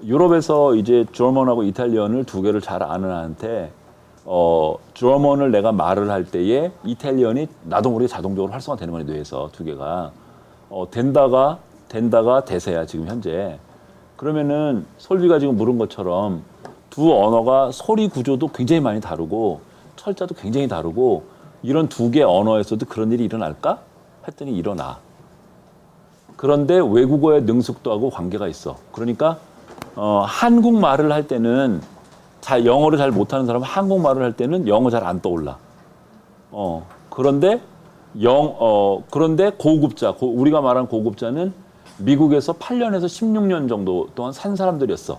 Speaker 1: 유럽에서 이제 저먼하고 이탈리언을 두 개를 잘 아는 애한테 저먼을 내가 말을 할 때에 이탈리언이 나도 모르게 자동적으로 활성화되는 거네, 뇌에서 두 개가. 된다가 대세야 지금 현재. 그러면은 솔비가 지금 물은 것처럼 두 언어가 소리 구조도 굉장히 많이 다르고 철자도 굉장히 다르고 이런 두 개 언어에서도 그런 일이 일어날까? 했더니 일어나. 그런데 외국어의 능숙도하고 관계가 있어. 그러니까 한국말을 할 때는 영어를 잘 못하는 사람은 한국말을 할 때는 영어 잘 안 떠올라. 그런데 그런데 고급자, 우리가 말한 고급자는 미국에서 8년에서 16년 정도 동안 산 사람들이었어.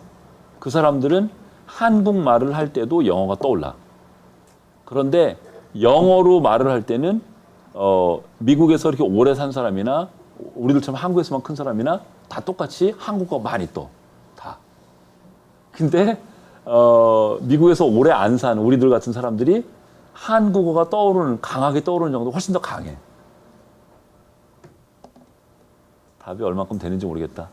Speaker 1: 그 사람들은 한국말을 할 때도 영어가 떠올라. 그런데 영어로 말을 할 때는 미국에서 이렇게 오래 산 사람이나 우리들처럼 한국에서만 큰 사람이나 다 똑같이 한국어 많이 떠. 다. 근데 미국에서 오래 안 산 우리들 같은 사람들이 한국어가 강하게 떠오르는 정도 훨씬 더 강해. 답이 얼만큼 되는지 모르겠다.